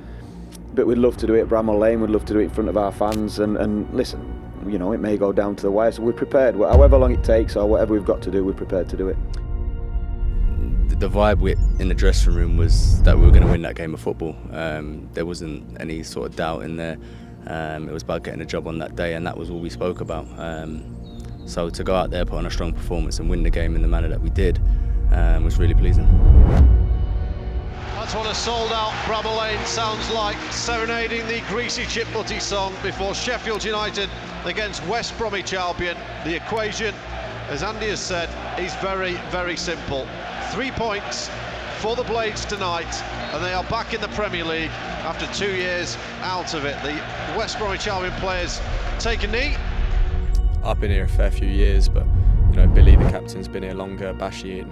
but we'd love to do it at Bramall Lane. We'd love to do it in front of our fans. And listen, you know, it may go down to the wire. So we're prepared. However long it takes or whatever we've got to do, we're prepared to do it. The vibe in the dressing room was that we were going to win that game of football. There wasn't any sort of doubt in there. It was about getting a job on that day, and that was all we spoke about. So to go out there, put on a strong performance and win the game in the manner that we did was really pleasing. That's what a sold-out Bramall Lane sounds like, serenading the Greasy Chip Butty song before Sheffield United against West Bromwich Albion. The equation, as Andy has said, is very, very simple. 3 points for the Blades tonight, and they are back in the Premier League after 2 years out of it. The West Bromwich Albion players take a knee. I've been here a fair few years, but you know, Billy, the captain's been here longer, Bashi, and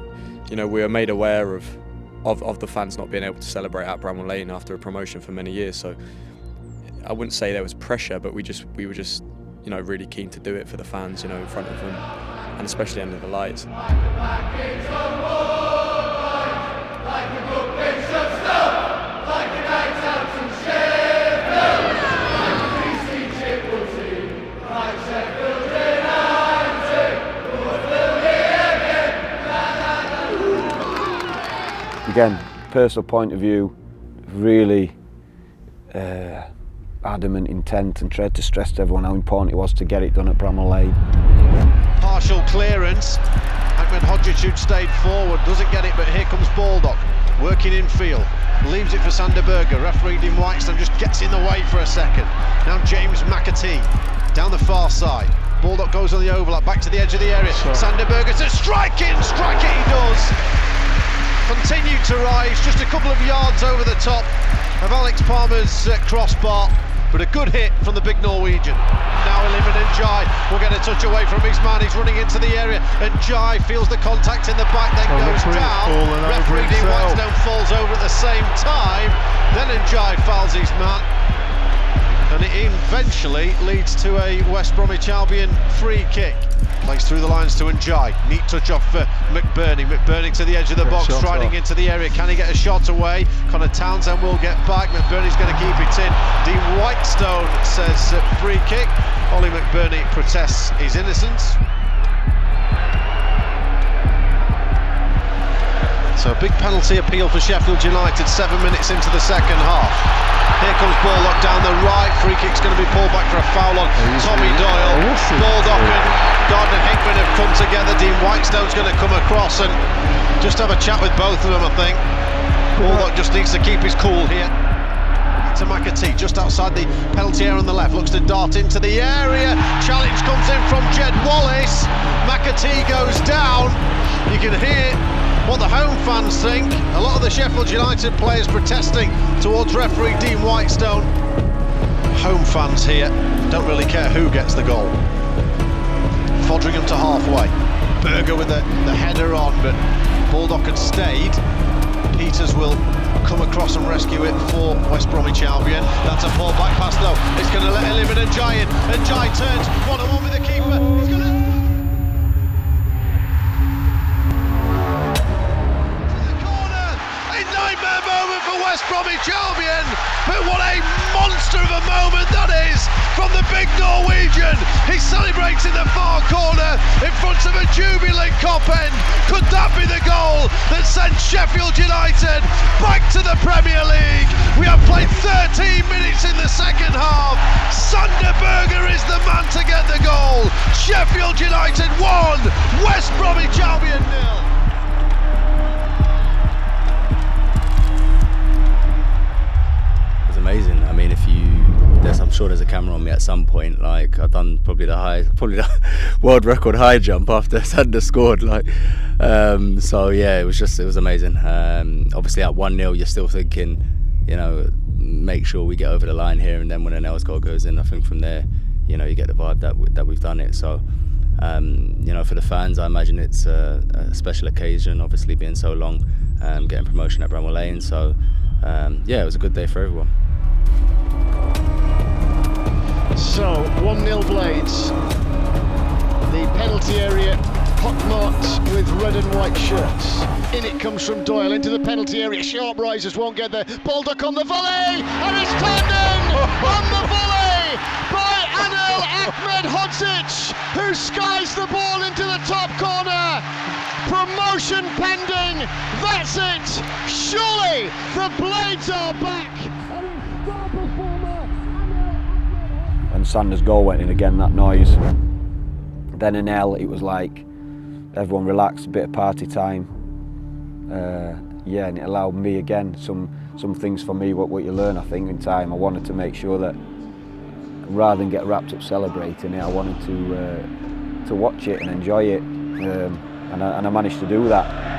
you know, we were made aware of the fans not being able to celebrate at Bramall Lane after a promotion for many years. So I wouldn't say there was pressure, but we were just you know, really keen to do it for the fans, you know, in front of them, and especially under the lights. Again, personal point of view, really adamant, intent, and tried to stress to everyone how important it was to get it done at Bramall Lane. Partial clearance. Ahmed Hodzic stayed forward, doesn't get it, but here comes Baldock, working infield, leaves it for Sander Berger. Referee Dean Whitestone just gets in the way for a second. Now James McAtee down the far side. Baldock goes on the overlap, back to the edge of the area. Sander Berger to strike it he does. Continued to rise, just a couple of yards over the top of Alex Palmer's crossbar, but a good hit from the big Norwegian. Now Eliman Njai will get a touch away from his man, he's running into the area, and Njai feels the contact in the back, then goes down. Referee Dean Whitestone falls over at the same time, then Njai fouls his man, and it eventually leads to a West Bromwich Albion free kick. Plays through the lines to Njai, neat touch off McBurney. McBurney to the edge of the box, striding into the area. Can he get a shot away? Connor Townsend will get back. McBurney's going to keep it in. Dean Whitestone says free kick. Ollie McBurney protests his innocence. So a big penalty appeal for Sheffield United 7 minutes into the second half. Here comes Baldock down the right. Free kick's going to be pulled back for a foul on Tommy Doyle. Baldock and Gardner Hickman have come together. Dean Whitestone's going to come across and just have a chat with both of them, I think. Baldock just needs to keep his cool here. To McAtee, just outside the penalty area on the left, looks to dart into the area. Challenge comes in from Jed Wallace. McAtee goes down. You can hear what the home fans think. A lot of the Sheffield United players protesting towards referee Dean Whitestone. Home fans here don't really care who gets the goal. Fodringham to halfway. Berger with the header on, but Baldock had stayed. Peters will come across and rescue it for West Bromwich Albion. That's a pull back pass though. It's going to let Eliman Njai in. Njai turns 1-on-1 with the keeper. He's going to nightmare moment for West Bromwich Albion, but what a monster of a moment that is from the big Norwegian. He celebrates in the far corner in front of a jubilant Kop end. Could that be the goal that sent Sheffield United back to the Premier League? We have played 13 minutes in the second half. Sander Berger is the man to get the goal. Sheffield United 1, West Bromwich Albion 0. Amazing. I mean, I'm sure there's a camera on me at some point. Like, I've done probably the world record high jump after Sander scored. Like, so yeah, it was amazing. Obviously at 1-0, you're still thinking, you know, make sure we get over the line here, and then when an L's goal goes in, I think from there, you know, you get the vibe that we've done it. So, you know, for the fans, I imagine it's a special occasion. Obviously, being so long, getting promotion at Bramall Lane. So, yeah, it was a good day for everyone. So 1-0 Blades. The penalty area pockmarked with red and white shirts. In it comes from Doyle into the penalty area. Sharp risers won't get there. Baldock on the volley, and it's turned in on the volley by Adel Ahmed Hodzic, who skies the ball into the top corner. Promotion pending. That's it. Surely the Blades are back. When Sanders' goal went in again, that noise. Then an L, it was like everyone relaxed, a bit of party time. Yeah, and it allowed me again some things for me. What you learn, I think, in time. I wanted to make sure that rather than get wrapped up celebrating it, I wanted to watch it and enjoy it, and I managed to do that.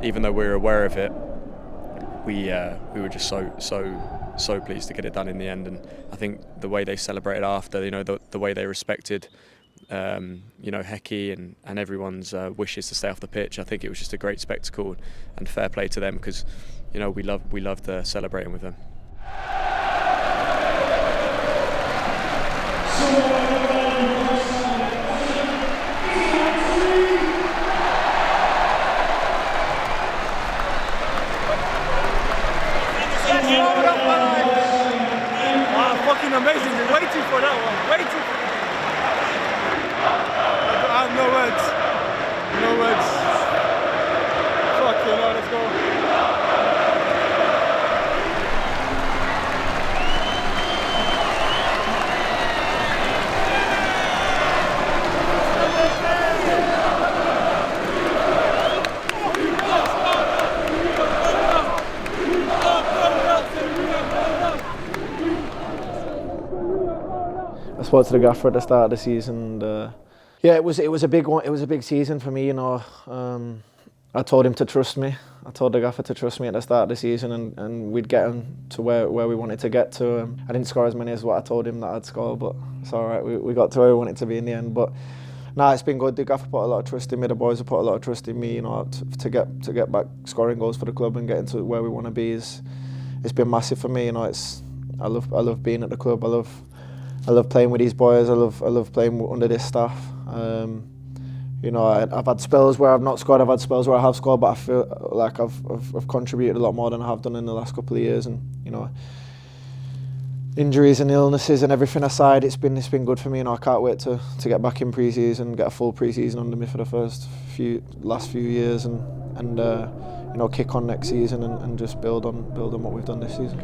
Even though we were aware of it, we were just so pleased to get it done in the end. And I think the way they celebrated after, you know, the way they respected, you know, Hecky and everyone's wishes to stay off the pitch. I think it was just a great spectacle, and fair play to them, because, you know, we loved celebrating with them. Fucking amazing, we're waiting for that one, waiting. I have no words, Fuck you know, let's go. I spoke to the gaffer at the start of the season, and yeah, it was a big one. It was a big season for me, you know. I told him to trust me. I told the gaffer to trust me at the start of the season, and we'd get him to where we wanted to get to. I didn't score as many as what I told him that I'd score, but it's all right. We got to where we wanted to be in the end. But nah, it's been good. The gaffer put a lot of trust in me. The boys have put a lot of trust in me, you know, to get back scoring goals for the club and getting to where we want to be. It's been massive for me, you know. I love being at the club. I love playing with these boys. I love playing under this staff. You know, I've had spells where I've not scored. I've had spells where I have scored, but I feel like I've contributed a lot more than I have done in the last couple of years. And you know, injuries and illnesses and everything aside, it's been good for me. You know, I can't wait to get back in pre-season, get a full pre-season under me for the last few years, and you know, kick on next season and just build on what we've done this season.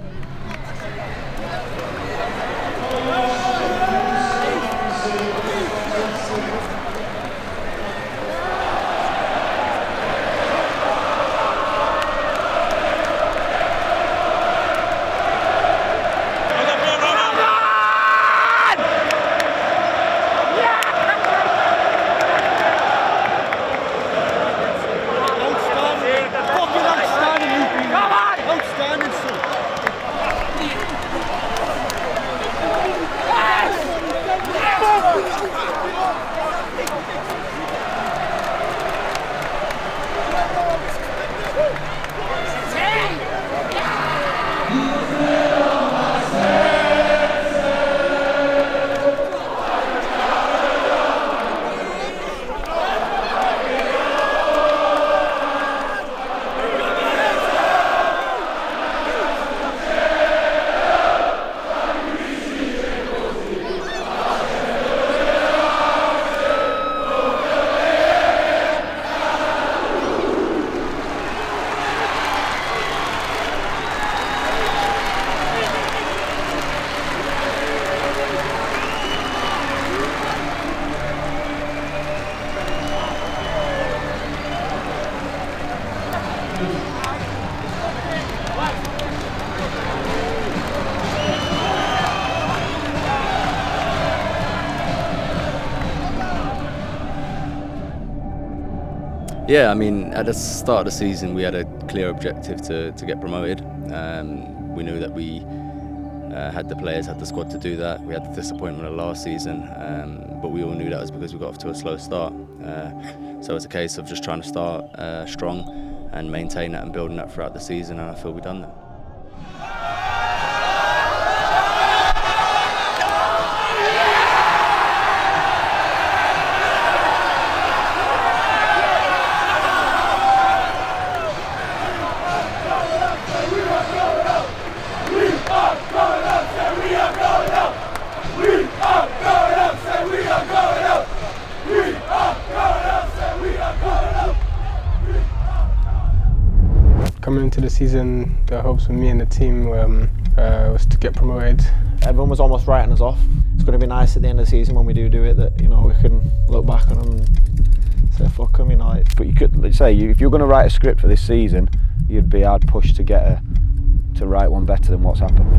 Yeah, I mean, at the start of the season, we had a clear objective to get promoted. We knew that we had the players, had the squad to do that. We had the disappointment of last season, but we all knew that was because we got off to a slow start. So it's a case of just trying to start strong and maintain that and building that throughout the season, and I feel we've done that. Coming into the season, the hopes for me and the team was to get promoted. Everyone was almost writing us off. It's going to be nice at the end of the season when we do it that, you know, we can look back on them and say fuck them, you know. But you could say, if you're going to write a script for this season, you'd be hard pushed to to write one better than what's happened.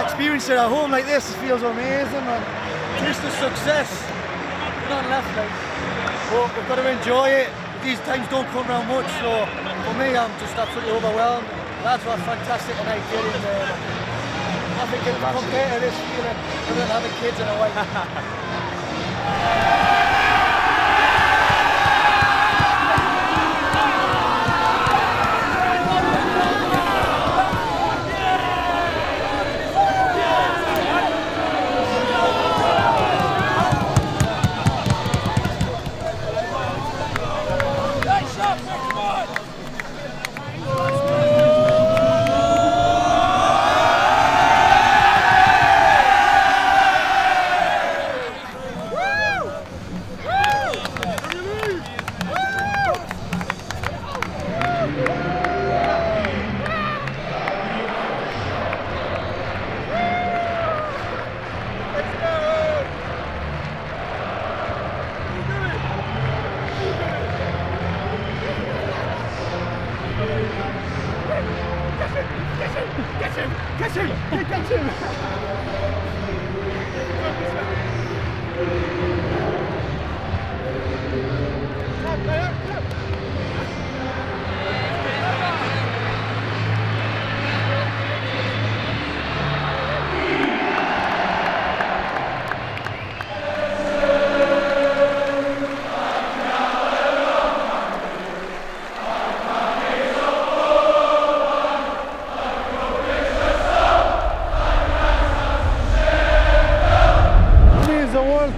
Experiencing it at home like this, it feels amazing, and taste of success. We're not left, like, but we've got to enjoy it. These times don't come around much, so for me, I'm just absolutely overwhelmed. Lads were fantastic tonight, I think it compared to this feeling other than having kids and a wife.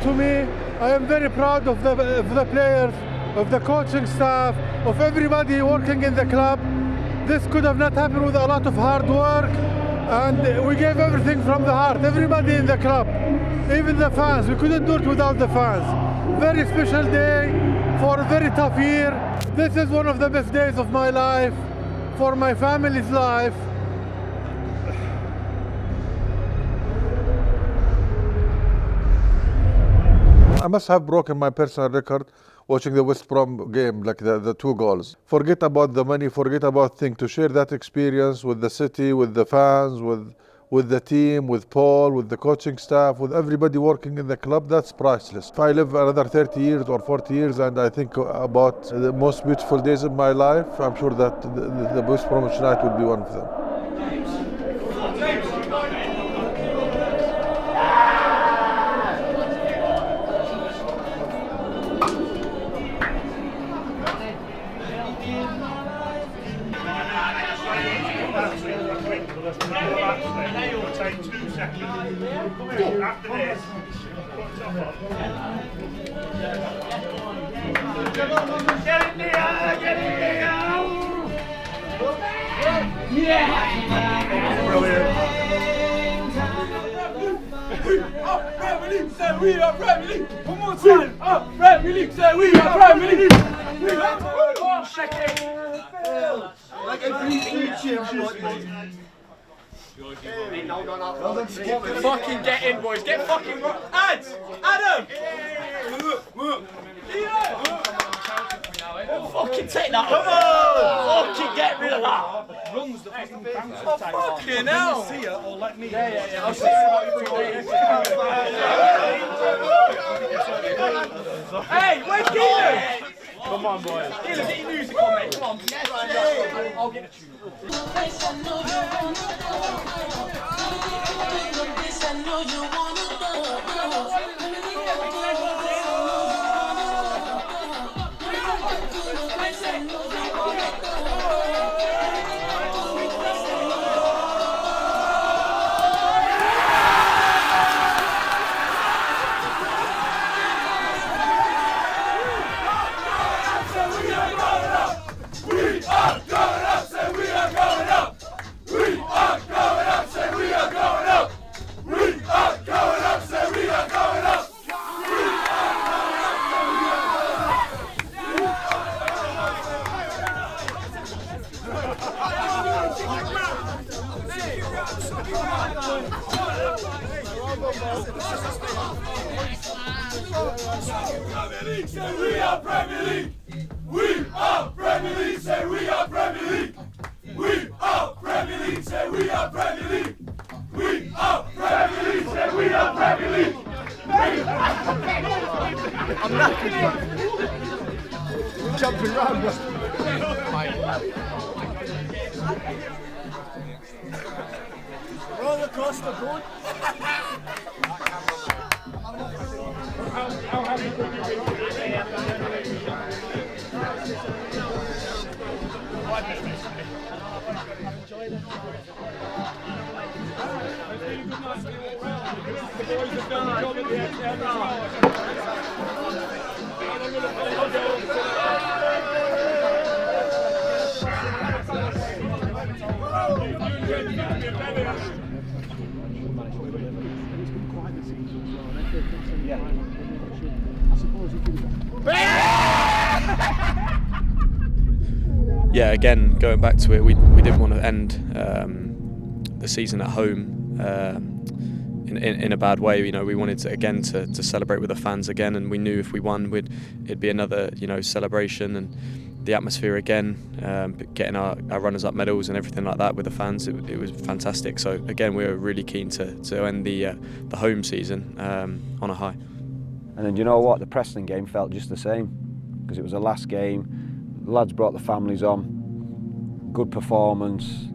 To me, I am very proud of the players, of the coaching staff, of everybody working in the club. This could have not happened with a lot of hard work, and we gave everything from the heart, everybody in the club, even the fans. We couldn't do it without the fans. Very special day for a very tough year. This is one of the best days of my life, for my family's life. I must have broken my personal record watching the West Brom game, like the 2 goals. Forget about the money, forget about things. To share that experience with the city, with the fans, with the team, with Paul, with the coaching staff, with everybody working in the club, that's priceless. If I live another 30 years or 40 years and I think about the most beautiful days of my life, I'm sure that the West Brom night will be one of them. Take 2 seconds. After this, put top on. Get in there! Get in there! Yeah! Brilliant. Up Premier League, say we are Premier League. One more time. Up Premier League, say we are Premier League. Like a fucking get in, boys. Get fucking Adam! Fucking take that. Come on! Fucking get rid of that. Runs the fucking fucking hell. See it or let me. Yeah. I'll see you. Hey, where's Keelan? Come on, boys. Keelan, get your music on, mate. Come on. Yes, I'll get a tune. We are Premier League. We are Premier League. Say we are Premier League. We are Premier League. Say we are Premier League. We are Premier League. Say we are Premier League. I'm knackered. Jumping round. Roller coaster, good. Yeah, again, going back to it, we didn't want to end the season at home in a bad way. You know, we wanted to celebrate with the fans again, and we knew if we won, it'd be another celebration, and the atmosphere again, getting our runners-up medals and everything like that with the fans. It was fantastic. So again, we were really keen to end the home season on a high. And then you know what? The Preston game felt just the same because it was the last game. The lads brought the families on. Good performance.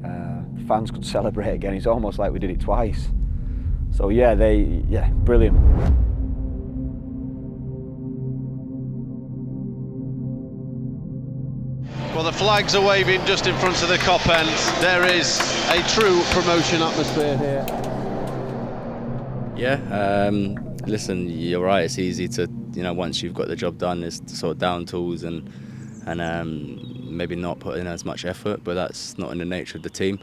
The fans could celebrate again. It's almost like we did it twice. So yeah, brilliant. Well, the flags are waving just in front of the Kop end. There is a true promotion atmosphere here. Yeah, listen, you're right. It's easy to, once you've got the job done, is to sort of down tools and maybe not put in as much effort. But that's not in the nature of the team.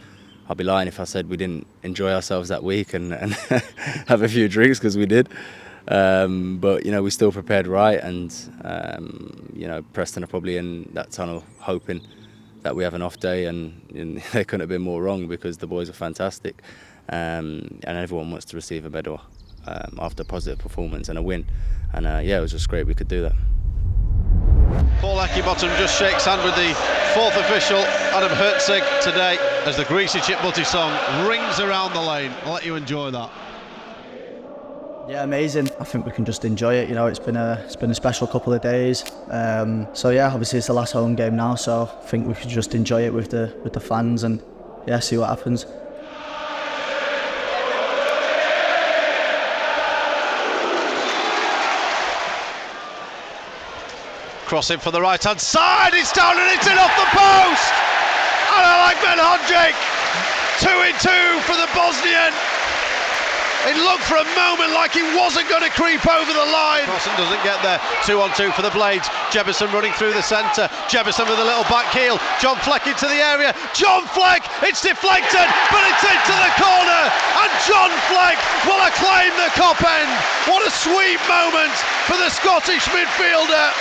I'll be lying if I said we didn't enjoy ourselves that week and have a few drinks, because we did. But we still prepared right, and Preston are probably in that tunnel hoping that we have an off day, and they couldn't have been more wrong because the boys are fantastic, and everyone wants to receive a medal after a positive performance and a win, and it was just great we could do that. Paul Eckeybottom just shakes hand with the fourth official, Adam Herzig, today as the Greasy Chip Butty song rings around the lane. I'll let you enjoy that. Yeah, amazing. I think we can just enjoy it. It's been a special couple of days. So yeah, obviously it's the last home game now, so I think we should just enjoy it with the fans and see what happens. Crossing for the right-hand side, it's down and it's in off the post! And I like Ben Hodgick, 2-2 for the Bosnian. It looked for a moment like he wasn't going to creep over the line. Crossan doesn't get there. 2-on-2 for the Blades. Jefferson running through the centre. Jefferson with a little back heel. John Fleck into the area. John Fleck! It's deflected, but it's into the corner. And John Fleck will acclaim the Kop end. What a sweet moment for the Scottish midfielder.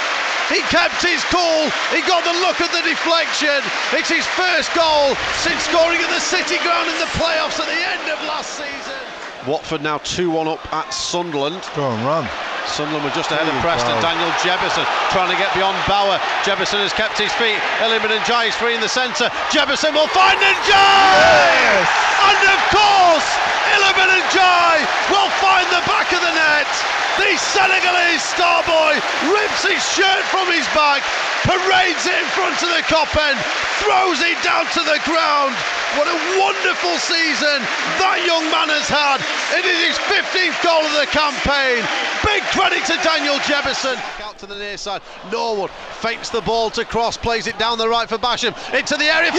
He kept his cool, he got the look of the deflection. It's his first goal since scoring at the City Ground in the playoffs at the end of last season. Watford now 2-1 up at Sunderland. Go on, run. Sunderland were just ahead of Preston. Daniel Jefferson trying to get beyond Bauer. Jefferson has kept his feet. Illiman Ndiaye is free in the centre. Jefferson will find Ndiaye! Yes. And of course, Illiman Ndiaye will find the back of the net. The Senegalese star boy rips his shirt from his back, parades it in front of the cop end, throws it down to the ground. What a wonderful season that young man has had. It is his 15th goal of the campaign. Big credit to Daniel Jefferson. Out to the near side, Norwood fakes the ball to Cross, plays it down the right for Basham, into the area for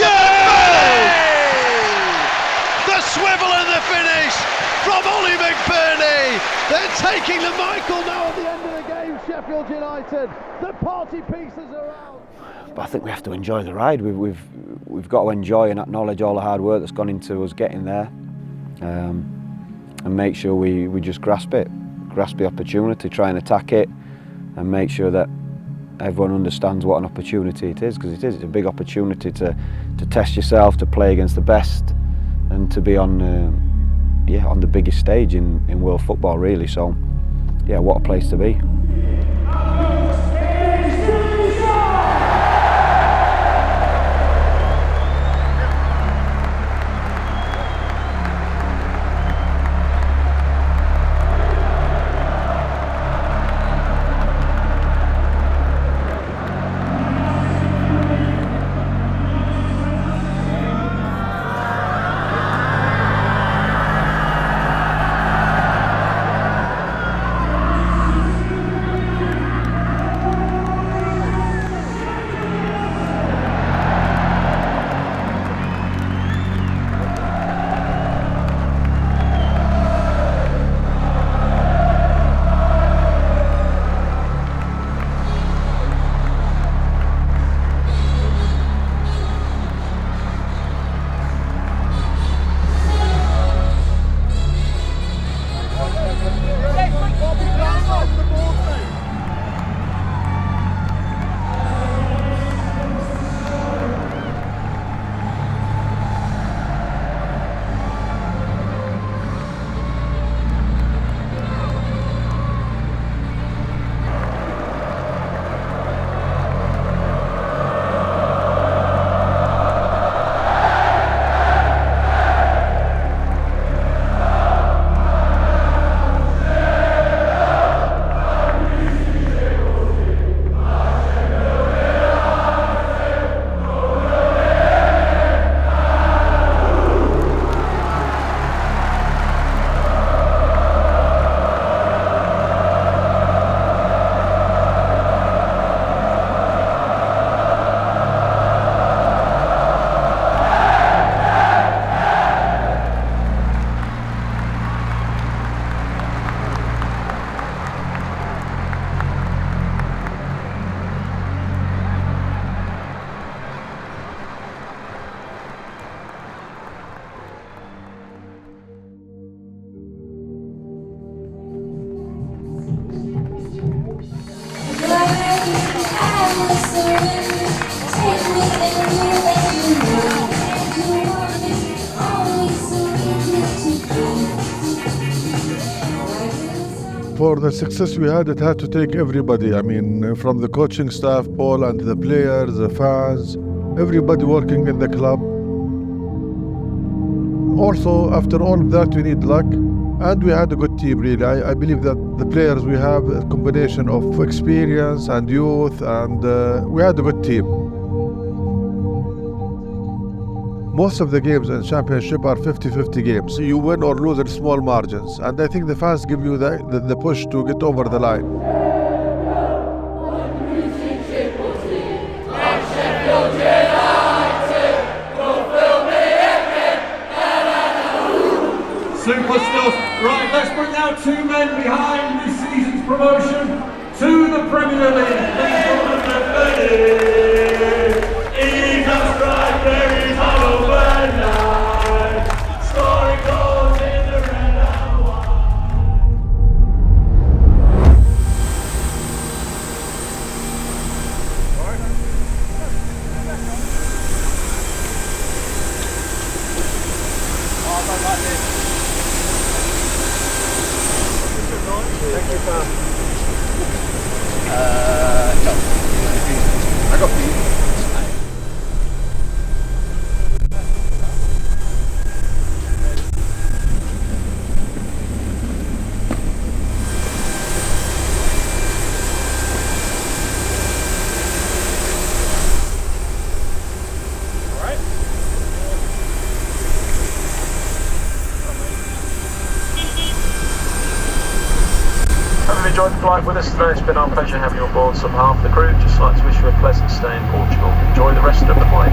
the swivel and the finish from Ollie McBurney. They're taking the Michael now at the end of the game, Sheffield United. The party pieces are out. But I think we have to enjoy the ride. We've got to enjoy and acknowledge all the hard work that's gone into us getting there, and make sure we just grasp the opportunity, try and attack it, and make sure that everyone understands what an opportunity it is, because it's a big opportunity to test yourself, to play against the best, and to be on the biggest stage in world football, really. So yeah, what a place to be. For the success we had, it had to take everybody. I mean, from the coaching staff, Paul, and the players, the fans, everybody working in the club. Also, after all of that, we need luck, and we had a good team, really. I believe that the players we have, a combination of experience and youth, and we had a good team. Most of the games in Championship are 50-50 games. You win or lose in small margins, and I think the fans give you the push to get over the line. Super stuff. Right, let's bring out two men behind this season's promotion to the Premier League. Please welcome the He's a striker, he's on overnight. Scoring goals in the red and Thank you, pal. No. I got beat. Have enjoyed the flight with us today. It's been our pleasure having you on board. On behalf of the crew, just like to wish you a pleasant stay in Portugal. Enjoy the rest of the flight.